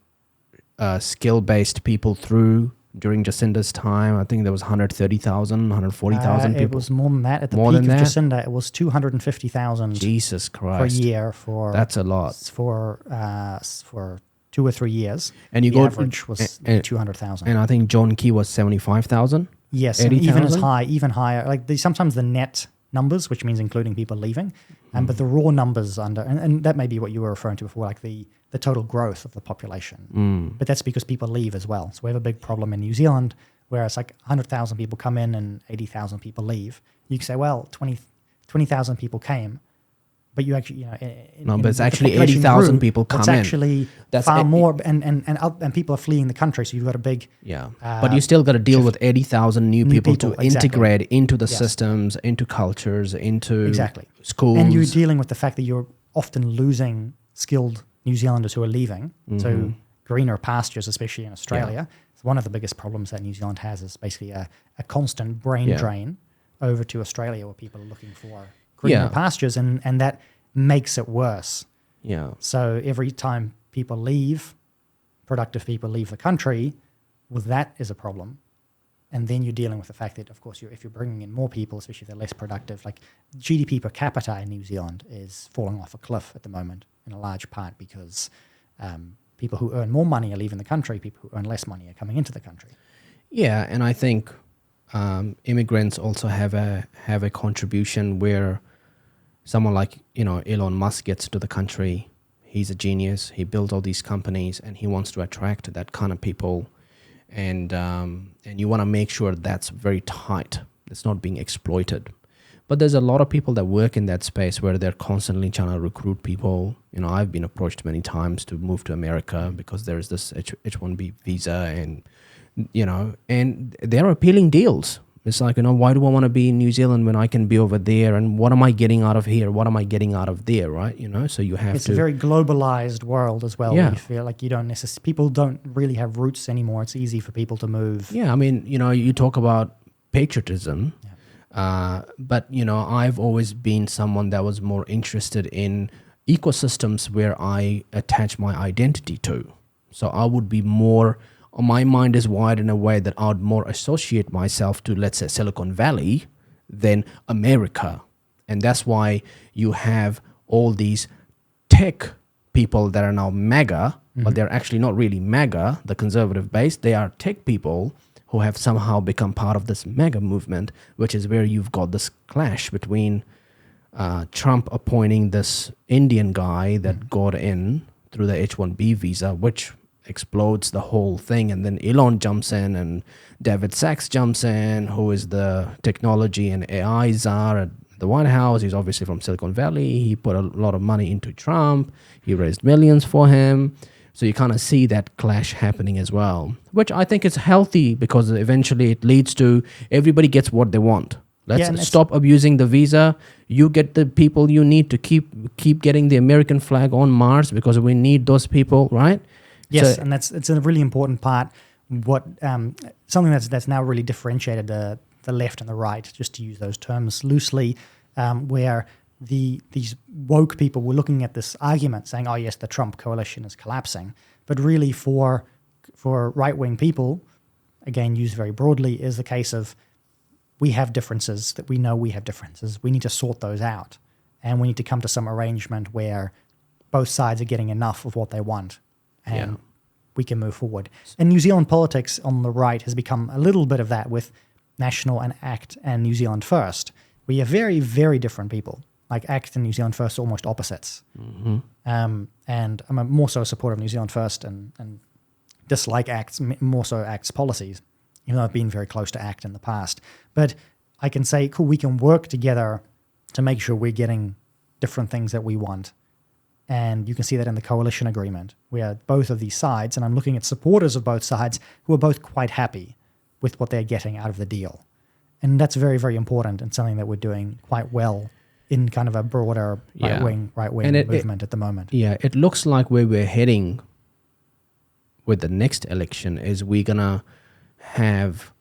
skill-based people through during Jacinda's time? I think there was 130,000, 140,000 people. It was more than that. At the More peak than of that? Jacinda, it was 250,000 Jesus per Christ. year That's a lot. For 2 or 3 years. And you the go average was 200,000. And I think John Key was 75,000. Yes, and even as 80,000? high, even higher. Like sometimes the net numbers, which means including people leaving, but the raw numbers and that may be what you were referring to before, like the total growth of the population. But that's because people leave as well. So we have a big problem in New Zealand where it's like 100,000 people come in and 80,000 people leave. You can say, well, 20,000 people came, but you actually, but it's actually 80,000 people come in. It's actually far more, and people are fleeing the country. So you've got a big but you still got to deal with 80,000 new people to exactly. integrate into the systems, into cultures, into schools. And you're dealing with the fact that you're often losing skilled New Zealanders who are leaving. So greener pastures, especially in Australia. It's one of the biggest problems that New Zealand has is basically a constant brain drain over to Australia where people are looking for greener pastures, and that makes it worse. Yeah. So every time people leave, productive people leave the country, well, that is a problem. And then you're dealing with the fact that, of course, if you're bringing in more people, especially if they're less productive, like GDP per capita in New Zealand is falling off a cliff at the moment in a large part because people who earn more money are leaving the country, people who earn less money are coming into the country. Yeah, and I think immigrants also have a contribution where someone like Elon Musk gets to the country. He's a genius. He built all these companies, and he wants to attract that kind of people. And you want to make sure that's very tight. It's not being exploited. But there's a lot of people that work in that space where they're constantly trying to recruit people. I've been approached many times to move to America because there's this H-1B visa, and and they're appealing deals. It's like, why do I want to be in New Zealand when I can be over there? And what am I getting out of here? What am I getting out of there, right? So you have It's a very globalized world as well. Yeah. You feel like people don't really have roots anymore. It's easy for people to move. Yeah, I mean, you talk about patriotism, but, I've always been someone that was more interested in ecosystems where I attach my identity to. So I would be more... My mind is wired in a way that I would more associate myself to, let's say, Silicon Valley than America. And that's why you have all these tech people that are now MAGA, but they're actually not really MAGA, the conservative base. They are tech people who have somehow become part of this MAGA movement, which is where you've got this clash between Trump appointing this Indian guy that got in through the H-1B visa, which explodes the whole thing, and then Elon jumps in and David Sachs jumps in, who is the technology and AI czar at the White House. He's obviously from Silicon Valley. He put a lot of money into Trump. He raised millions for him. So you kind of see that clash happening as well, which I think is healthy because eventually it leads to everybody gets what they want. Let's stop abusing the visa. You get the people you need to keep getting the American flag on Mars because we need those people, right? Yes, so, and it's a really important part. What something that's now really differentiated the left and the right, just to use those terms loosely, where these woke people were looking at this argument, saying, "Oh yes, the Trump coalition is collapsing," but really for right-wing people, again used very broadly, is the case of we have differences that we know we have differences. We need to sort those out, and we need to come to some arrangement where both sides are getting enough of what they want. And we can move forward. And New Zealand politics on the right has become a little bit of that with National and ACT and New Zealand First. We are very, very different people. Like ACT and New Zealand First are almost opposites. And I'm more so a supporter of New Zealand First and dislike ACT's, more so ACT's policies, even though I've been very close to ACT in the past. But I can say, cool, we can work together to make sure we're getting different things that we want. And you can see that in the coalition agreement, where both of these sides, and I'm looking at supporters of both sides, who are both quite happy with what they're getting out of the deal. And that's very, very important and something that we're doing quite well in kind of a broader right-wing movement at the moment. Yeah, it looks like where we're heading with the next election is we're going to have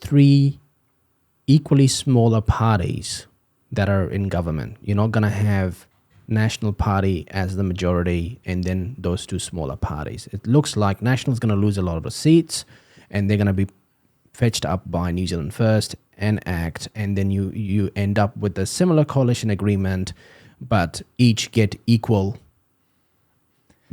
3 equally smaller parties that are in government. You're not going to have National Party as the majority, and then those two smaller parties. It looks like National's going to lose a lot of the seats, and they're going to be fetched up by New Zealand First and ACT, and then you end up with a similar coalition agreement, but each get equal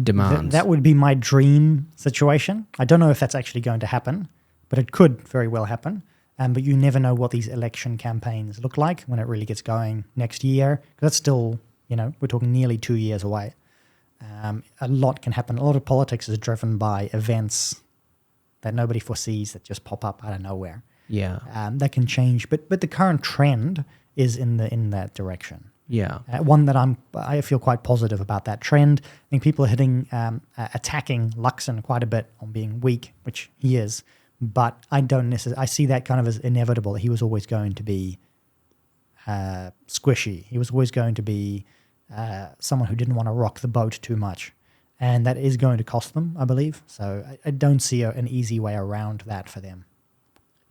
demands. That would be my dream situation. I don't know if that's actually going to happen, but it could very well happen. But you never know what these election campaigns look like when it really gets going next year. 'Cause that's still, we're talking nearly 2 years away. A lot can happen. A lot of politics is driven by events that nobody foresees that just pop up out of nowhere. Yeah. That can change. But the current trend is in that direction. Yeah. One that I feel quite positive about that trend. I think people are attacking Luxon quite a bit on being weak, which he is. But I don't necessarily. I see that kind of as inevitable. He was always going to be squishy. He was always going to be someone who didn't want to rock the boat too much, and that is going to cost them, I believe. So I don't see an easy way around that for them.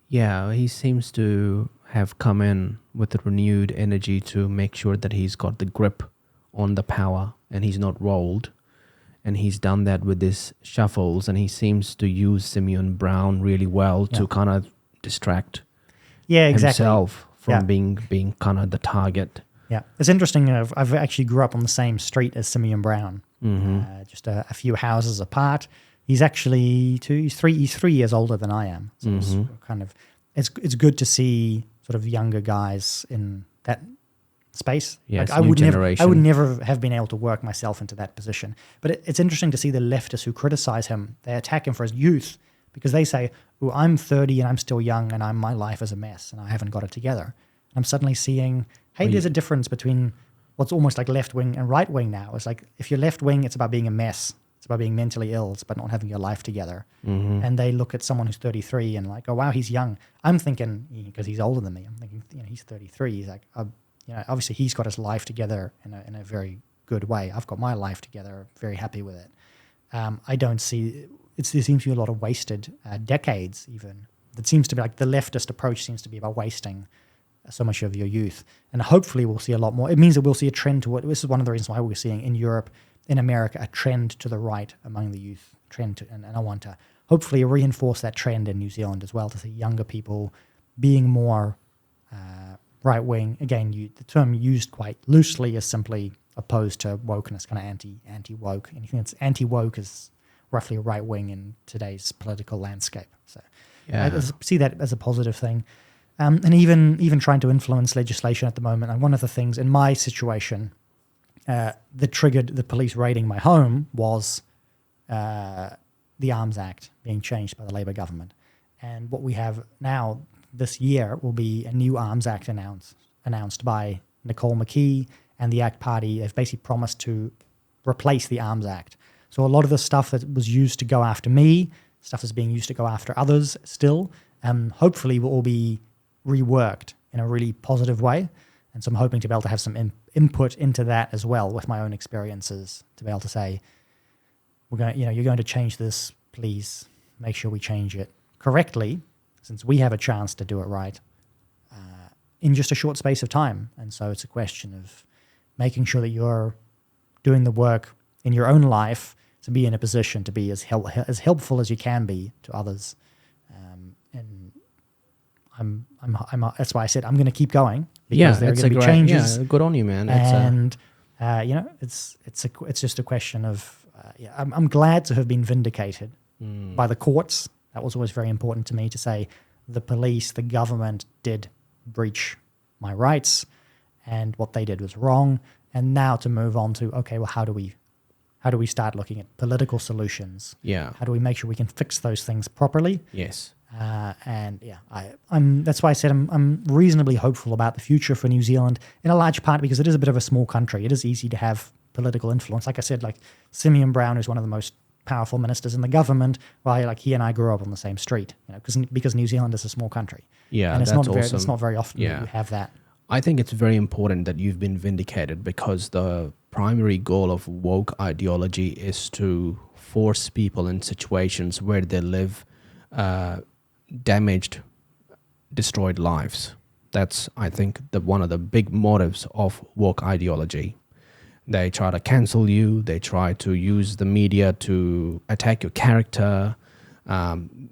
Yeah, he seems to have come in with a renewed energy to make sure that he's got the grip on the power and he's not rolled. And he's done that with his shuffles, and he seems to use Simeon Brown really well to kind of distract himself from being kind of the target. Yeah, it's interesting. I've actually grew up on the same street as Simeon Brown, just a few houses apart. He's actually he's 3 years older than I am. So it's good to see sort of younger guys in that space. Yes, I would never have been able to work myself into that position. But it's interesting to see the leftists who criticize him. They attack him for his youth because they say, "Oh, I'm 30 and I'm still young and my life is a mess and I haven't got it together." And I'm suddenly seeing, hey, there's a difference between what's almost like left wing and right wing now. It's like if you're left wing, it's about being a mess. It's about being mentally ill. It's about not having your life together. Mm-hmm. And they look at someone who's 33 and like, oh wow, he's young. I'm thinking because he's older than me. I'm thinking, he's 33. He's like, obviously he's got his life together in a very good way. I've got my life together, very happy with it. I don't see, there seems to be a lot of wasted decades even. It seems to be like the leftist approach seems to be about wasting so much of your youth. And hopefully we'll see a lot more. It means that we'll see a trend to this is one of the reasons why we're seeing in Europe, in America, a trend to the right among the youth, and I want to hopefully reinforce that trend in New Zealand as well, to see younger people being more right-wing. Again, the term used quite loosely is simply opposed to wokeness, kind of anti-woke. Anything that's anti-woke is roughly right-wing in today's political landscape. So I see that as a positive thing. And even trying to influence legislation at the moment. And one of the things in my situation that triggered the police raiding my home was the Arms Act being changed by the Labour government. And what we have now this year will be a new Arms Act announced by Nicole McKee and the ACT Party. They've basically promised to replace the Arms Act. So a lot of the stuff that was used to go after me, stuff that's being used to go after others still, hopefully will all be reworked in a really positive way. And so I'm hoping to be able to have some input into that as well with my own experiences, to be able to say, you're going to change this, please make sure we change it correctly, since we have a chance to do it right in just a short space of time. And so it's a question of making sure that you're doing the work in your own life to be in a position to be as helpful as you can be to others. And that's why I said I'm going to keep going, because there are going to be changes. Yeah, good on you, man. It's just a question of I'm glad to have been vindicated by the courts. That was always very important to me, to say the police, the government did breach my rights, and what they did was wrong. And now to move on to, okay, well, how do we start looking at political solutions? Yeah. How do we make sure we can fix those things properly? Yes. That's why I said I'm reasonably hopeful about the future for New Zealand, in a large part because it is a bit of a small country. It is easy to have political influence. Like I said, like Simeon Brown is one of the most powerful ministers in the government. Well, like he and I grew up on the same street, because New Zealand is a small country. Yeah, and it's not very often that you have that. I think it's very important that you've been vindicated, because the primary goal of woke ideology is to force people in situations where they live damaged, destroyed lives. That's, I think, one of the big motives of woke ideology. They try to cancel you. They try to use the media to attack your character.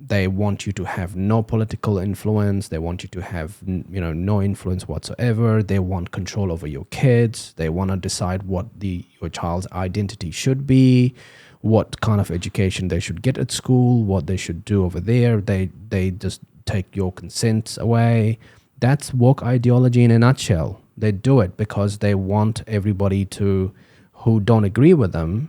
They want you to have no political influence. They want you to have, no influence whatsoever. They want control over your kids. They want to decide what your child's identity should be, what kind of education they should get at school, what they should do over there. They just take your consent away. That's woke ideology in a nutshell. They do it because they want everybody who don't agree with them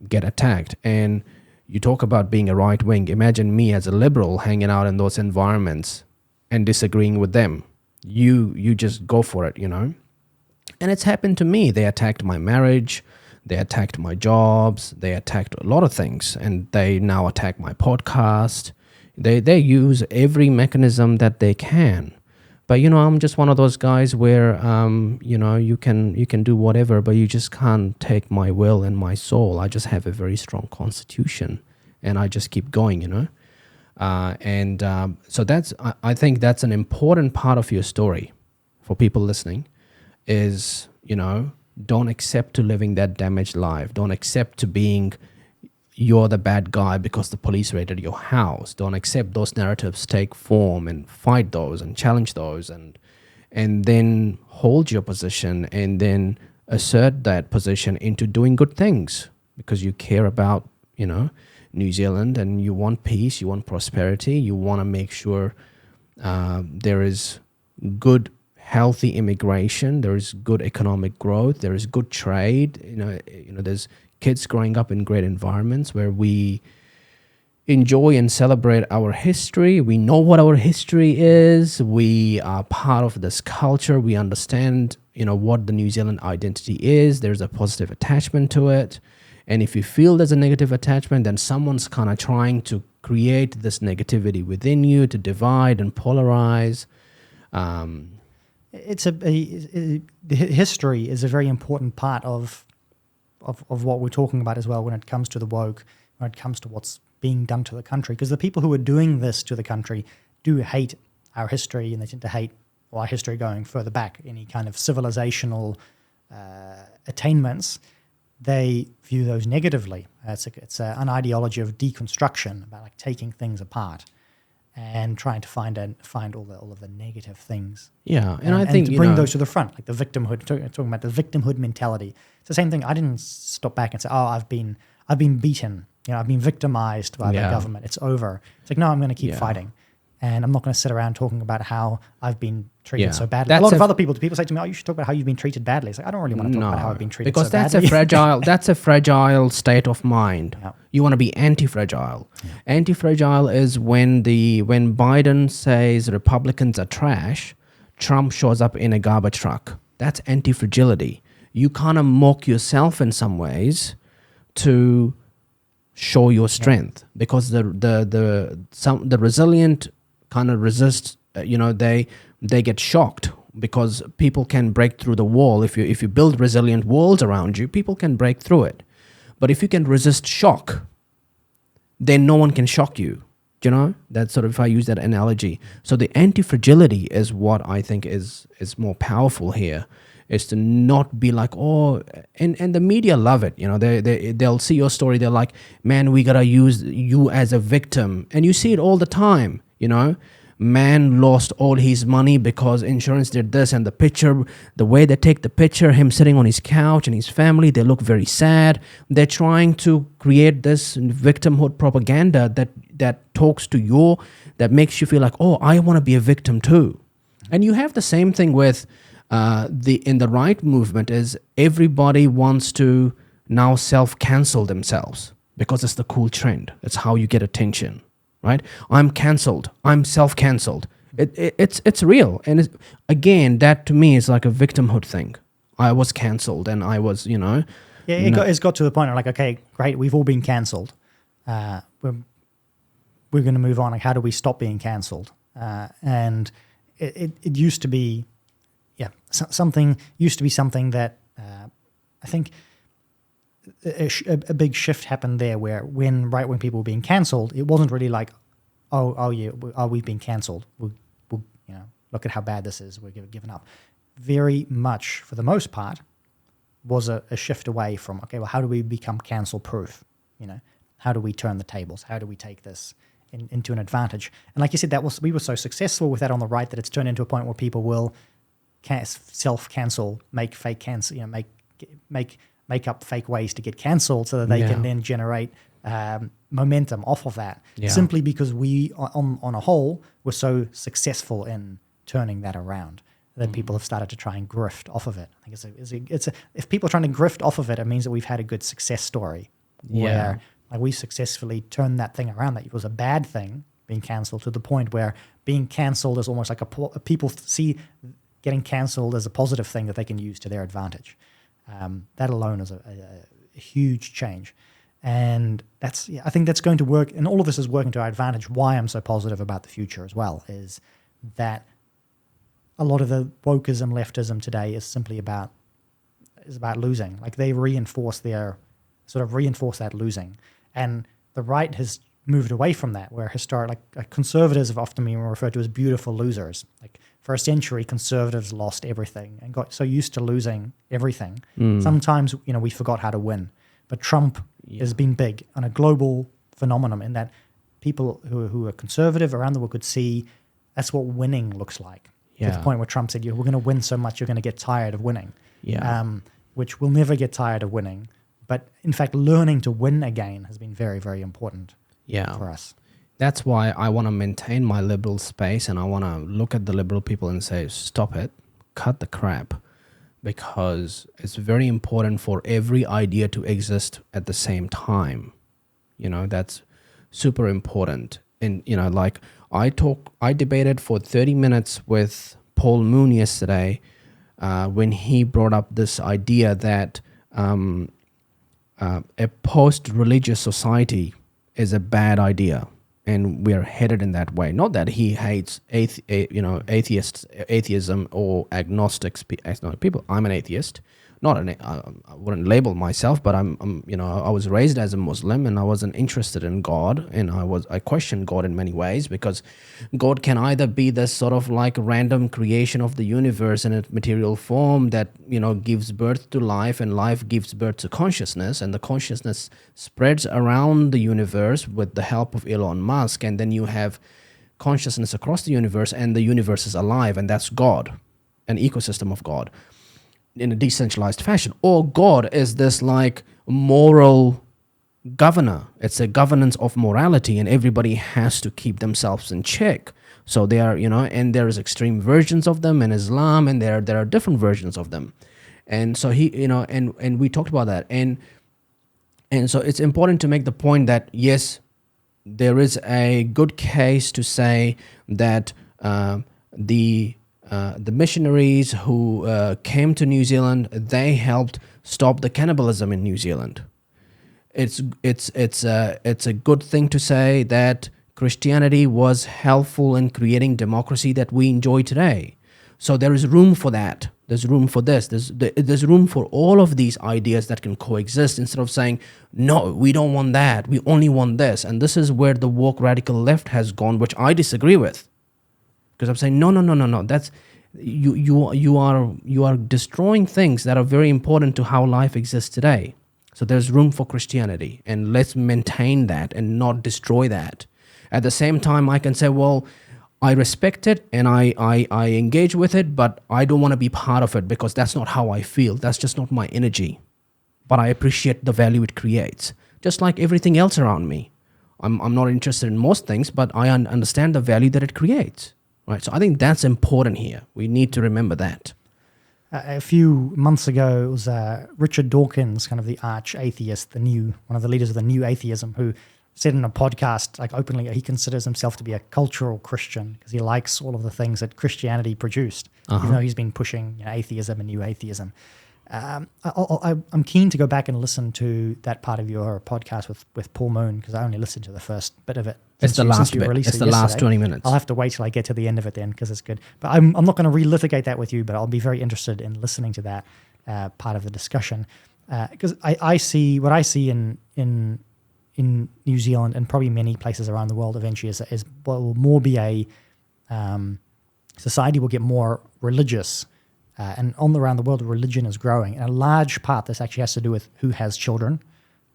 get attacked. And you talk about being a right wing. Imagine me as a liberal hanging out in those environments and disagreeing with them. You just go for it, And it's happened to me. They attacked my marriage. They attacked my jobs. They attacked a lot of things. And they now attack my podcast. They use every mechanism that they can. But, I'm just one of those guys where, you can do whatever, but you just can't take my will and my soul. I just have a very strong constitution, and I just keep going, So I think that's an important part of your story for people listening is, don't accept to living that damaged life. Don't accept to being you're the bad guy because the police raided your house. Don't accept those narratives take form and fight those and challenge those and then hold your position and then assert that position into doing good things because you care about, New Zealand and you want peace, you want prosperity, you want to make sure there is good, healthy immigration, there is good economic growth, there is good trade, there's kids growing up in great environments where we enjoy and celebrate our history. We know what our history is. We are part of this culture. We understand, what the New Zealand identity is. There's a positive attachment to it. And if you feel there's a negative attachment, then someone's kind of trying to create this negativity within you to divide and polarize. History is a very important part of what we're talking about as well when it comes to the woke, when it comes to what's being done to the country. Because the people who are doing this to the country do hate our history, and they tend to hate our history going further back, any kind of civilizational attainments. They view those negatively. It's an ideology of deconstruction, about like taking things apart and trying to find all of the negative things. Yeah, and I think to bring those to the front, like the victimhood. Talking about the victimhood mentality. It's the same thing. I didn't stop back and say, "Oh, I've been beaten. I've been victimized by the government. It's over." It's like, no, I'm going to keep fighting, and I'm not going to sit around talking about how I've been treated so badly. A lot of other people say to me, "Oh, you should talk about how you've been treated badly." It's like, I don't really want to talk about how I've been treated because so badly. Because that's a fragile state of mind. Yeah. You want to be anti-fragile. Yeah. Anti-fragile is when Biden says Republicans are trash, Trump shows up in a garbage truck. That's anti-fragility. You kind of mock yourself in some ways to show your strength, because the resilient kind of resist. They get shocked because people can break through the wall. If you build resilient walls around you, people can break through it. But if you can resist shock, then no one can shock you. That's sort of, if I use that analogy. So the anti-fragility is what I think is more powerful here, is to not be like, oh, and the media love it. They'll see your story. They're like, man, we gotta use you as a victim. And you see it all the time, Man lost all his money because insurance did this, and the way they take the picture, him sitting on his couch and his family, they look very sad. They're trying to create this victimhood propaganda that talks to that makes you feel like, oh, I want to be a victim too. And you have the same thing with in the right movement, is everybody wants to now self-cancel themselves because it's the cool trend. It's how you get attention. Right? I'm cancelled. I'm self-cancelled. It's real. And again, that to me is like a victimhood thing. I was cancelled and I was, Yeah, it's got to the point of like, okay, great, we've all been cancelled. We're going to move on. Like, how do we stop being cancelled? And it used to be, something that I think a big shift happened there, where when right-wing people were being cancelled, it wasn't really like, we've been cancelled. We'll look at how bad this is. We're giving up. Very much, for the most part, was a shift away from, okay, well, how do we become cancel proof? How do we turn the tables? How do we take this into an advantage? And like you said, we were so successful with that on the right that it's turned into a point where people will self-cancel, make fake cancel, make up fake ways to get cancelled so that they can then generate momentum off of that. Simply because we, on a whole, were so successful in turning that around that people have started to try and grift off of it. I think if people are trying to grift off of it, it means that we've had a good success story where we successfully turned that thing around, that it was a bad thing being cancelled, to the point where being cancelled is almost like people see getting cancelled as a positive thing that they can use to their advantage. That alone is a huge change. And I think that's going to work, and all of this is working to our advantage. Why I'm so positive about the future as well is that a lot of the wokeism, leftism today is simply about losing. Like they reinforce that losing. And the right has moved away from that, where conservatives have often been referred to as beautiful losers. Like for a century, conservatives lost everything and got so used to losing everything. Sometimes, we forgot how to win. But Trump has been big on a global phenomenon in that people who are conservative around the world could see that's what winning looks like. To the point where Trump said, we're going to win so much, you're going to get tired of winning. Which we'll never get tired of winning. But in fact, learning to win again has been very, very important for us. That's why I want to maintain my liberal space, and I want to look at the liberal people and say, stop it, cut the crap, because it's very important for every idea to exist at the same time. That's super important. And, I debated for 30 minutes with Paul Moon yesterday when he brought up this idea that a post-religious society is a bad idea, and we are headed in that way. Not that he hates atheism or agnostics people. I'm an atheist. I wouldn't label myself, but I was raised as a Muslim, and I wasn't interested in God, and I questioned God in many ways, because God can either be this sort of like random creation of the universe in a material form that gives birth to life, and life gives birth to consciousness, and the consciousness spreads around the universe with the help of Elon Musk, and then you have consciousness across the universe, and the universe is alive, and that's God, an ecosystem of God, in a decentralized fashion. Or God is this like moral governor. It's a governance of morality, and everybody has to keep themselves in check. So they are, and there is extreme versions of them in Islam, and there are different versions of them. And so he, and we talked about that. And so it's important to make the point that, yes, there is a good case to say that the missionaries who came to New Zealand, they helped stop the cannibalism in New Zealand. It's a good thing to say that Christianity was helpful in creating democracy that we enjoy today. So there is room for that. There's room for this. There's room for all of these ideas that can coexist, instead of saying, no, we don't want that, we only want this. And this is where the woke radical left has gone, which I disagree with. Because I'm saying, no. That's you are destroying things that are very important to how life exists today. So there's room for Christianity, and let's maintain that and not destroy that. At the same time, I can say, well, I respect it and I engage with it, but I don't want to be part of it because that's not how I feel. That's just not my energy. But I appreciate the value it creates, just like everything else around me. I'm not interested in most things, but I understand the value that it creates. Right, so I think that's important here. We need to remember that. A few months ago, it was Richard Dawkins, kind of the arch atheist, one of the leaders of the new atheism, who said in a podcast, like openly, he considers himself to be a cultural Christian because he likes all of the things that Christianity produced, even though he's been pushing atheism and new atheism. I'm keen to go back and listen to that part of your podcast with Paul Moon, because I only listened to the first bit of it. It's the last bit. It's the last 20 minutes. I'll have to wait till I get to the end of it then, because it's good. But I'm not going to relitigate that with you, but I'll be very interested in listening to that part of the discussion, because I see what I see in New Zealand and probably many places around the world eventually is what will more be a society will get more religious and around the world, religion is growing. And a large part, this actually has to do with who has children.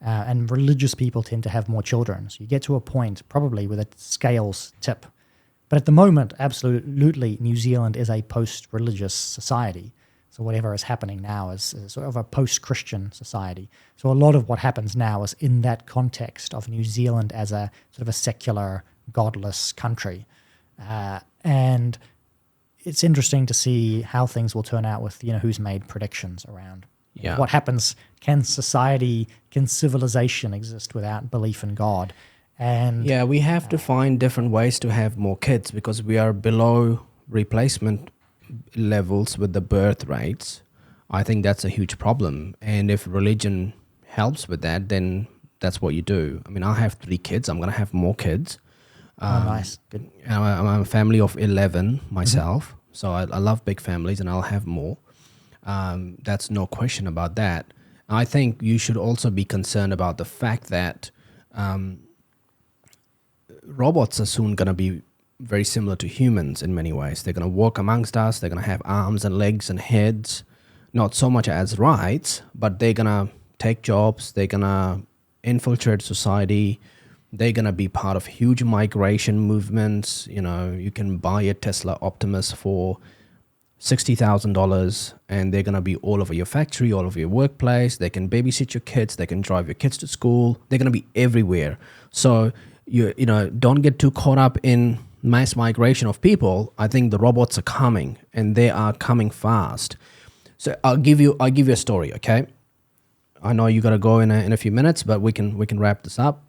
And religious people tend to have more children. So you get to a point probably where the scales tip. But at the moment, absolutely, New Zealand is a post-religious society. So whatever is happening now is sort of a post-Christian society. So a lot of what happens now is in that context of New Zealand as a sort of a secular, godless country. And it's interesting to see how things will turn out with, who's made predictions around what happens. Can civilization exist without belief in God? And we have to find different ways to have more kids because we are below replacement levels with the birth rates. I think that's a huge problem. And if religion helps with that, then that's what you do. I mean, I have 3 kids. I'm going to have more kids. Nice. Good. I'm a family of 11 myself. So I love big families and I'll have more. That's no question about that. I think you should also be concerned about the fact that robots are soon going to be very similar to humans in many ways. They're going to walk amongst us. They're going to have arms and legs and heads, not so much as rights, but they're going to take jobs. They're going to infiltrate society. They're going to be part of huge migration movements. You can buy a Tesla Optimus for $60,000 and they're going to be all over your factory, all over your workplace. They can babysit your kids. They can drive your kids to school. They're going to be everywhere. So, don't get too caught up in mass migration of people. I think the robots are coming and they are coming fast. So I'll give you a story, okay? I know you got to go in a few minutes, but we can wrap this up.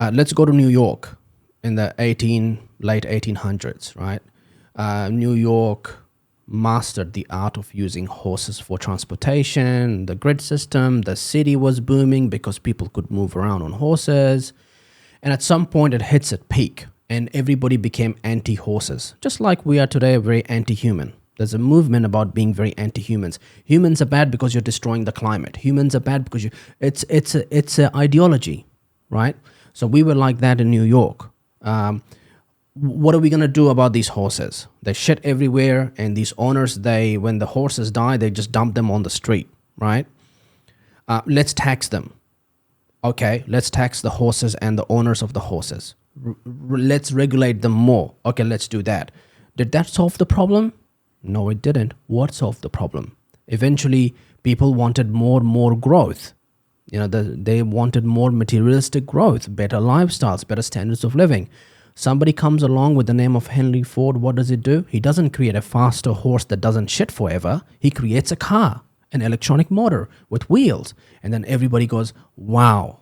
Let's go to New York in the late 1800s, right? New York mastered the art of using horses for transportation, the grid system. The city was booming because people could move around on horses. And at some point it hits its peak and everybody became anti-horses, just like we are today, very anti-human. There's a movement about being very anti-humans. Humans are bad because you're destroying the climate. Humans are bad because it's an ideology, right? So we were like that in New York. What are we going to do about these horses? They shit everywhere, and these owners, when the horses die, they just dump them on the street, right? Let's tax them. Okay, let's tax the horses and the owners of the horses. Let's regulate them more. Okay, let's do that. Did that solve the problem? No, it didn't. What solved the problem? Eventually, people wanted more growth. They wanted more materialistic growth, better lifestyles, better standards of living. Somebody comes along with the name of Henry Ford. What does it do? He doesn't create a faster horse that doesn't shit forever. He creates a car, an electronic motor with wheels. And then everybody goes, wow,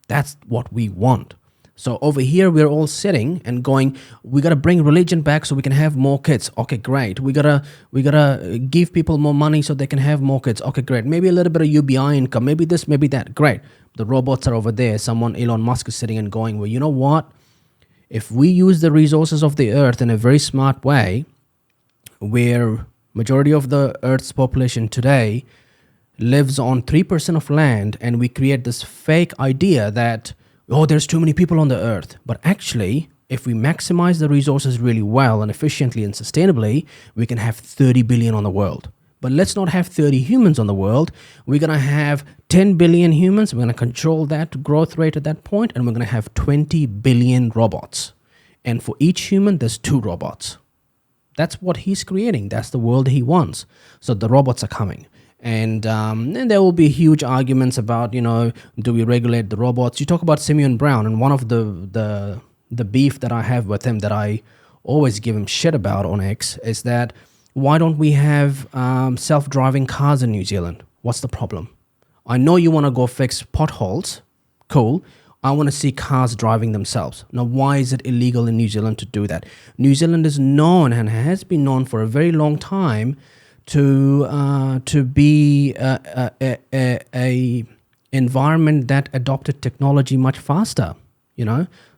that's what we want. So over here, we're all sitting and going, we got to bring religion back so we can have more kids. Okay, great. We gotta give people more money so they can have more kids. Okay, great. Maybe a little bit of UBI income. Maybe this, maybe that. Great. The robots are over there. Elon Musk is sitting and going, well, you know what? If we use the resources of the earth in a very smart way, where majority of the earth's population today lives on 3% of land, and we create this fake idea that, there's too many people on the earth. But actually, if we maximize the resources really well and efficiently and sustainably, we can have 30 billion on the world. But let's not have 30 humans on the world. We're going to have 10 billion humans. We're going to control that growth rate at that point, and we're going to have 20 billion robots. And for each human, there's 2 robots. That's what he's creating. That's the world he wants. So the robots are coming. And there will be huge arguments about, do we regulate the robots? You talk about Simeon Brown, and one of the beef that I have with him that I always give him shit about on X is that why don't we have self-driving cars in New Zealand? What's the problem? I know you want to go fix potholes. Cool. I want to see cars driving themselves. Now, why is it illegal in New Zealand to do that? New Zealand is known and has been known for a very long time to be a environment that adopted technology much faster,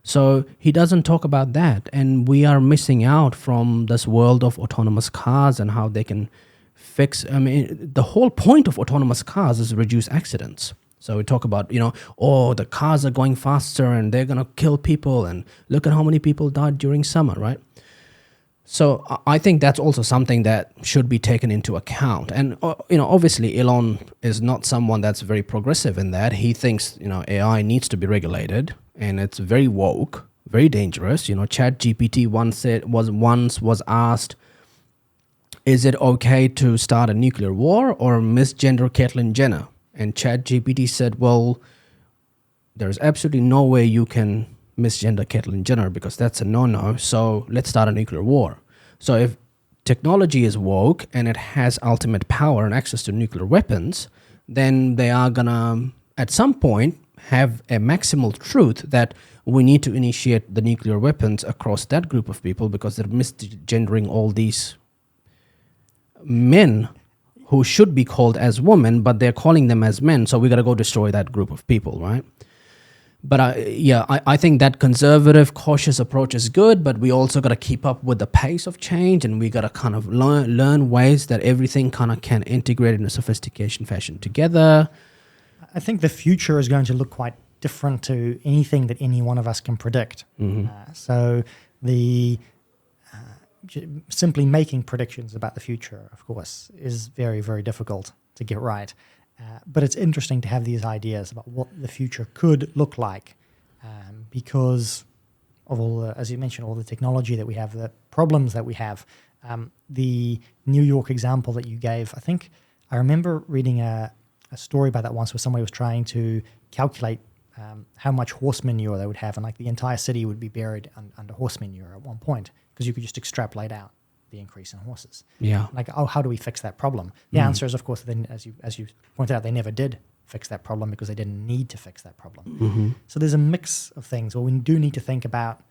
So he doesn't talk about that, and we are missing out from this world of autonomous cars and how they can fix. I mean, the whole point of autonomous cars is to reduce accidents. So we talk about, the cars are going faster and they're going to kill people, and look at how many people died during summer, right? So I think that's also something that should be taken into account. And obviously Elon is not someone that's very progressive in that. He thinks AI needs to be regulated, and it's very woke, very dangerous. ChatGPT once was asked, is it okay to start a nuclear war or misgender Caitlyn Jenner? And ChatGPT said, well, there's absolutely no way you can misgender Caitlyn Jenner because that's a no-no. So let's start a nuclear war. So if technology is woke and it has ultimate power and access to nuclear weapons, then they are gonna, at some point, have a maximal truth that we need to initiate the nuclear weapons across that group of people because they're misgendering all these men who should be called as women, but they're calling them as men. So we got to go destroy that group of people, right? But I think that conservative, cautious approach is good, but we also got to keep up with the pace of change, and we got to kind of learn ways that everything kind of can integrate in a sophistication fashion together. I think the future is going to look quite different to anything that any one of us can predict. So the simply making predictions about the future, of course, is very, very difficult to get right. But it's interesting to have these ideas about what the future could look like because of all the, as you mentioned, all the technology that we have, the problems that we have. The New York example that you gave, I think I remember reading a story about that once where somebody was trying to calculate how much horse manure they would have, and like the entire city would be buried under horse manure at one point because you could just extrapolate out the increase in horses. Yeah. Like, how do we fix that problem? The answer is, of course, then as you pointed out, they never did fix that problem because they didn't need to fix that problem. So there's a mix of things where we do need to think about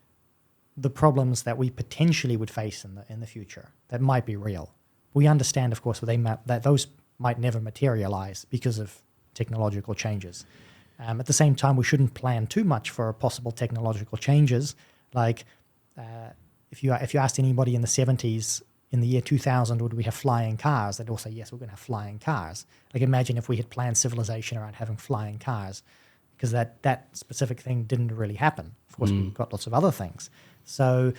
the problems that we potentially would face in the future that might be real. We understand, of course, that those might never materialize because of technological changes. At the same time, we shouldn't plan too much for possible technological changes. Like if you asked anybody in the 70s, in the year 2000, would we have flying cars? They'd all say, yes, we're going to have flying cars. Like imagine if we had planned civilization around having flying cars, because that specific thing didn't really happen. Of course, we've got lots of other things. So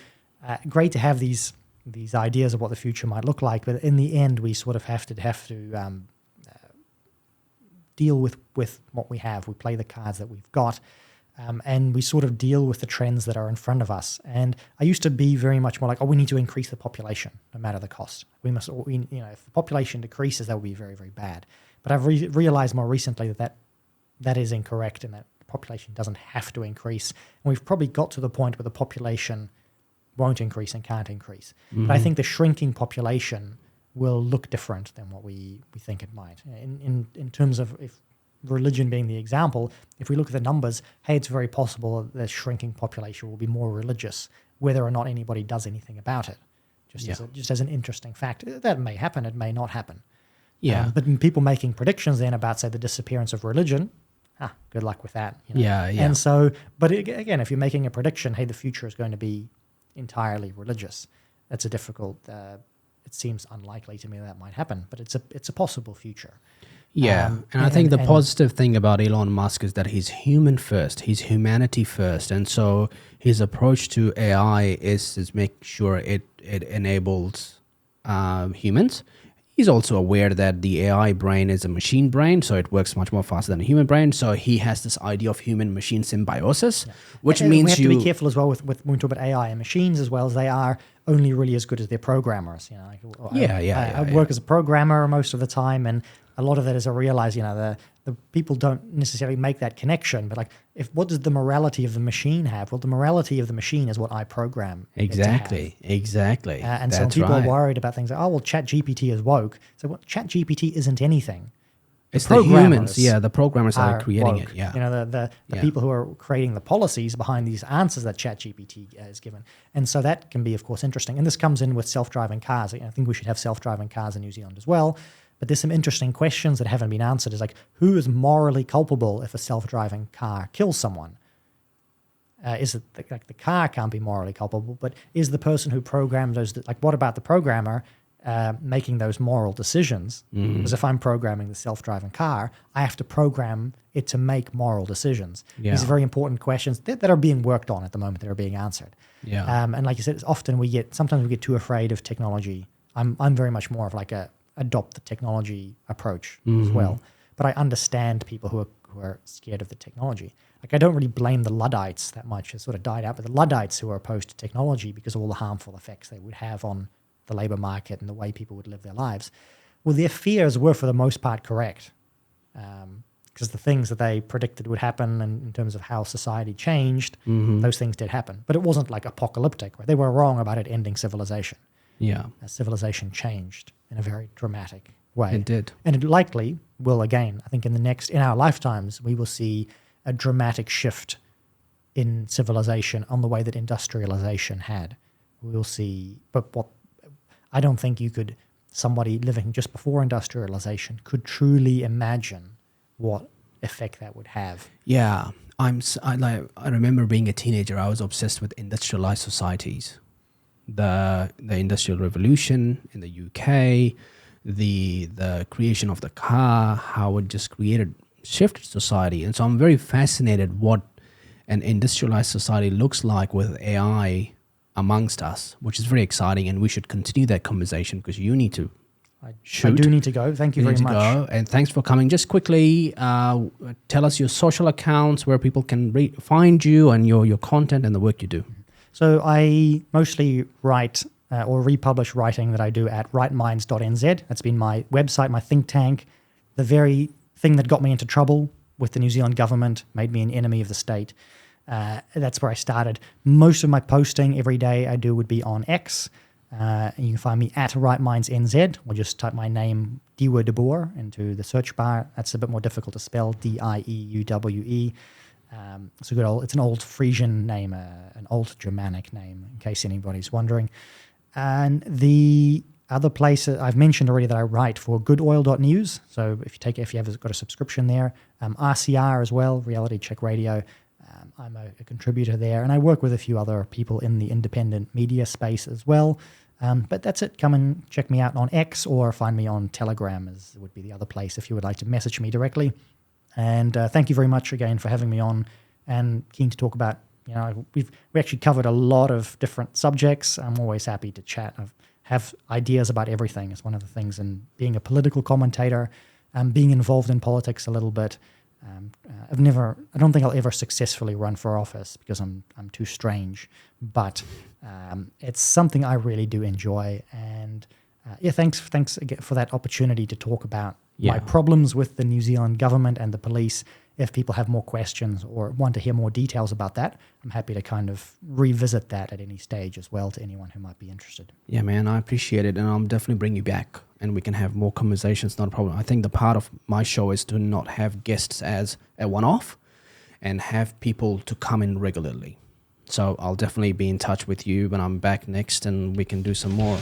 great to have these ideas of what the future might look like, but in the end, we sort of have to deal with what we have. We play the cards that we've got, and we sort of deal with the trends that are in front of us. And I used to be very much more like, we need to increase the population no matter the cost. If the population decreases, that would be very, very bad. But I've realized more recently that is incorrect, and that the population doesn't have to increase. And we've probably got to the point where the population won't increase and can't increase. But I think the shrinking population will look different than what we think it might. In terms of if religion being the example, if we look at the numbers, hey, it's very possible that the shrinking population will be more religious, whether or not anybody does anything about it. Just as an interesting fact. That may happen, it may not happen. Yeah. But people making predictions then about, say, the disappearance of religion, good luck with that. Yeah. And so, but again, if you're making a prediction, hey, the future is going to be entirely religious, that's a difficult... it seems unlikely to me that might happen, but it's a possible future. Yeah, and I think the positive thing about Elon Musk is that he's human first, he's humanity first, and so his approach to AI is make sure it enables humans. He's also aware that the AI brain is a machine brain, so it works much more faster than a human brain. So he has this idea of human-machine symbiosis, which means we have to be careful as well with when we talk about AI and machines as well, as they are only really as good as their programmers. I work as a programmer most of the time, and a lot of that is I realize, the people don't necessarily make that connection. But what does the morality of the machine have? Well, the morality of the machine is what I program. Exactly. And so people are worried about things like, ChatGPT is woke. So ChatGPT isn't anything. It's the humans, the programmers are creating woke. it. Yeah, the people who are creating the policies behind these answers that ChatGPT is given, and so that can be, of course, interesting. And this comes in with self-driving cars. I think we should have self-driving cars in New Zealand as well. But there's some interesting questions that haven't been answered. Is like, who is morally culpable if a self-driving car kills someone? Is it the car can't be morally culpable, but is the person who programmed those? What about the programmer? making those moral decisions. Because if I'm programming the self-driving car, I have to program it to make moral decisions. These are very important questions that are being worked on at the moment, that are being answered. And like you said, sometimes we get too afraid of technology. I'm very much more of like a adopt the technology approach as well. But I understand people who are scared of the technology. Like, I don't really blame the Luddites that much. It sort of died out, but the Luddites who are opposed to technology because of all the harmful effects they would have on the labor market and the way people would live their lives, well, their fears were for the most part correct, because the things that they predicted would happen in terms of how society changed, those things did happen. But it wasn't like apocalyptic. Right? They were wrong about it ending civilization. Civilization changed in a very dramatic way. It did. And it likely will again. I think in our lifetimes, we will see a dramatic shift in civilization on the way that industrialization had. We will see, I don't think somebody living just before industrialization could truly imagine what effect that would have. Yeah, I remember being a teenager, I was obsessed with industrialized societies. The Industrial Revolution in the UK, the creation of the car, how it just shifted society. And so I'm very fascinated what an industrialized society looks like with AI amongst us, which is very exciting, and we should continue that conversation because you need to shoot. I do need to go. Thank you very much. Go. And thanks for coming. Just quickly, tell us your social accounts where people can find you and your content and the work you do. So I mostly write or republish writing that I do at rightminds.nz. That's been my website, my think tank, the very thing that got me into trouble with the New Zealand government, made me an enemy of the state. That's where I started. Most of my posting every day I do would be on X. And you can find me at rightmindsnz, or just type my name, Dieuwe De Boer, into the search bar. That's a bit more difficult to spell, Dieuwe. It's an old Frisian name, an old Germanic name, in case anybody's wondering. And the other place I've mentioned already that I write for goodoil.news. So if you have got a subscription there, RCR as well, Reality Check Radio. I'm a contributor there, and I work with a few other people in the independent media space as well. But that's it. Come and check me out on X, or find me on Telegram would be the other place if you would like to message me directly. And thank you very much again for having me on, and keen to talk about, we actually covered a lot of different subjects. I'm always happy to chat. I have ideas about everything. It's one of the things in being a political commentator, being involved in politics a little bit. I don't think I'll ever successfully run for office because I'm too strange, but it's something I really do enjoy. And thanks again for that opportunity to talk about my problems with the New Zealand government and the police. If people have more questions or want to hear more details about that, I'm happy to kind of revisit that at any stage as well to anyone who might be interested. Yeah, man, I appreciate it, and I'll definitely bring you back and we can have more conversations, not a problem. I think the part of my show is to not have guests as a one-off and have people to come in regularly. So I'll definitely be in touch with you when I'm back next, and we can do some more.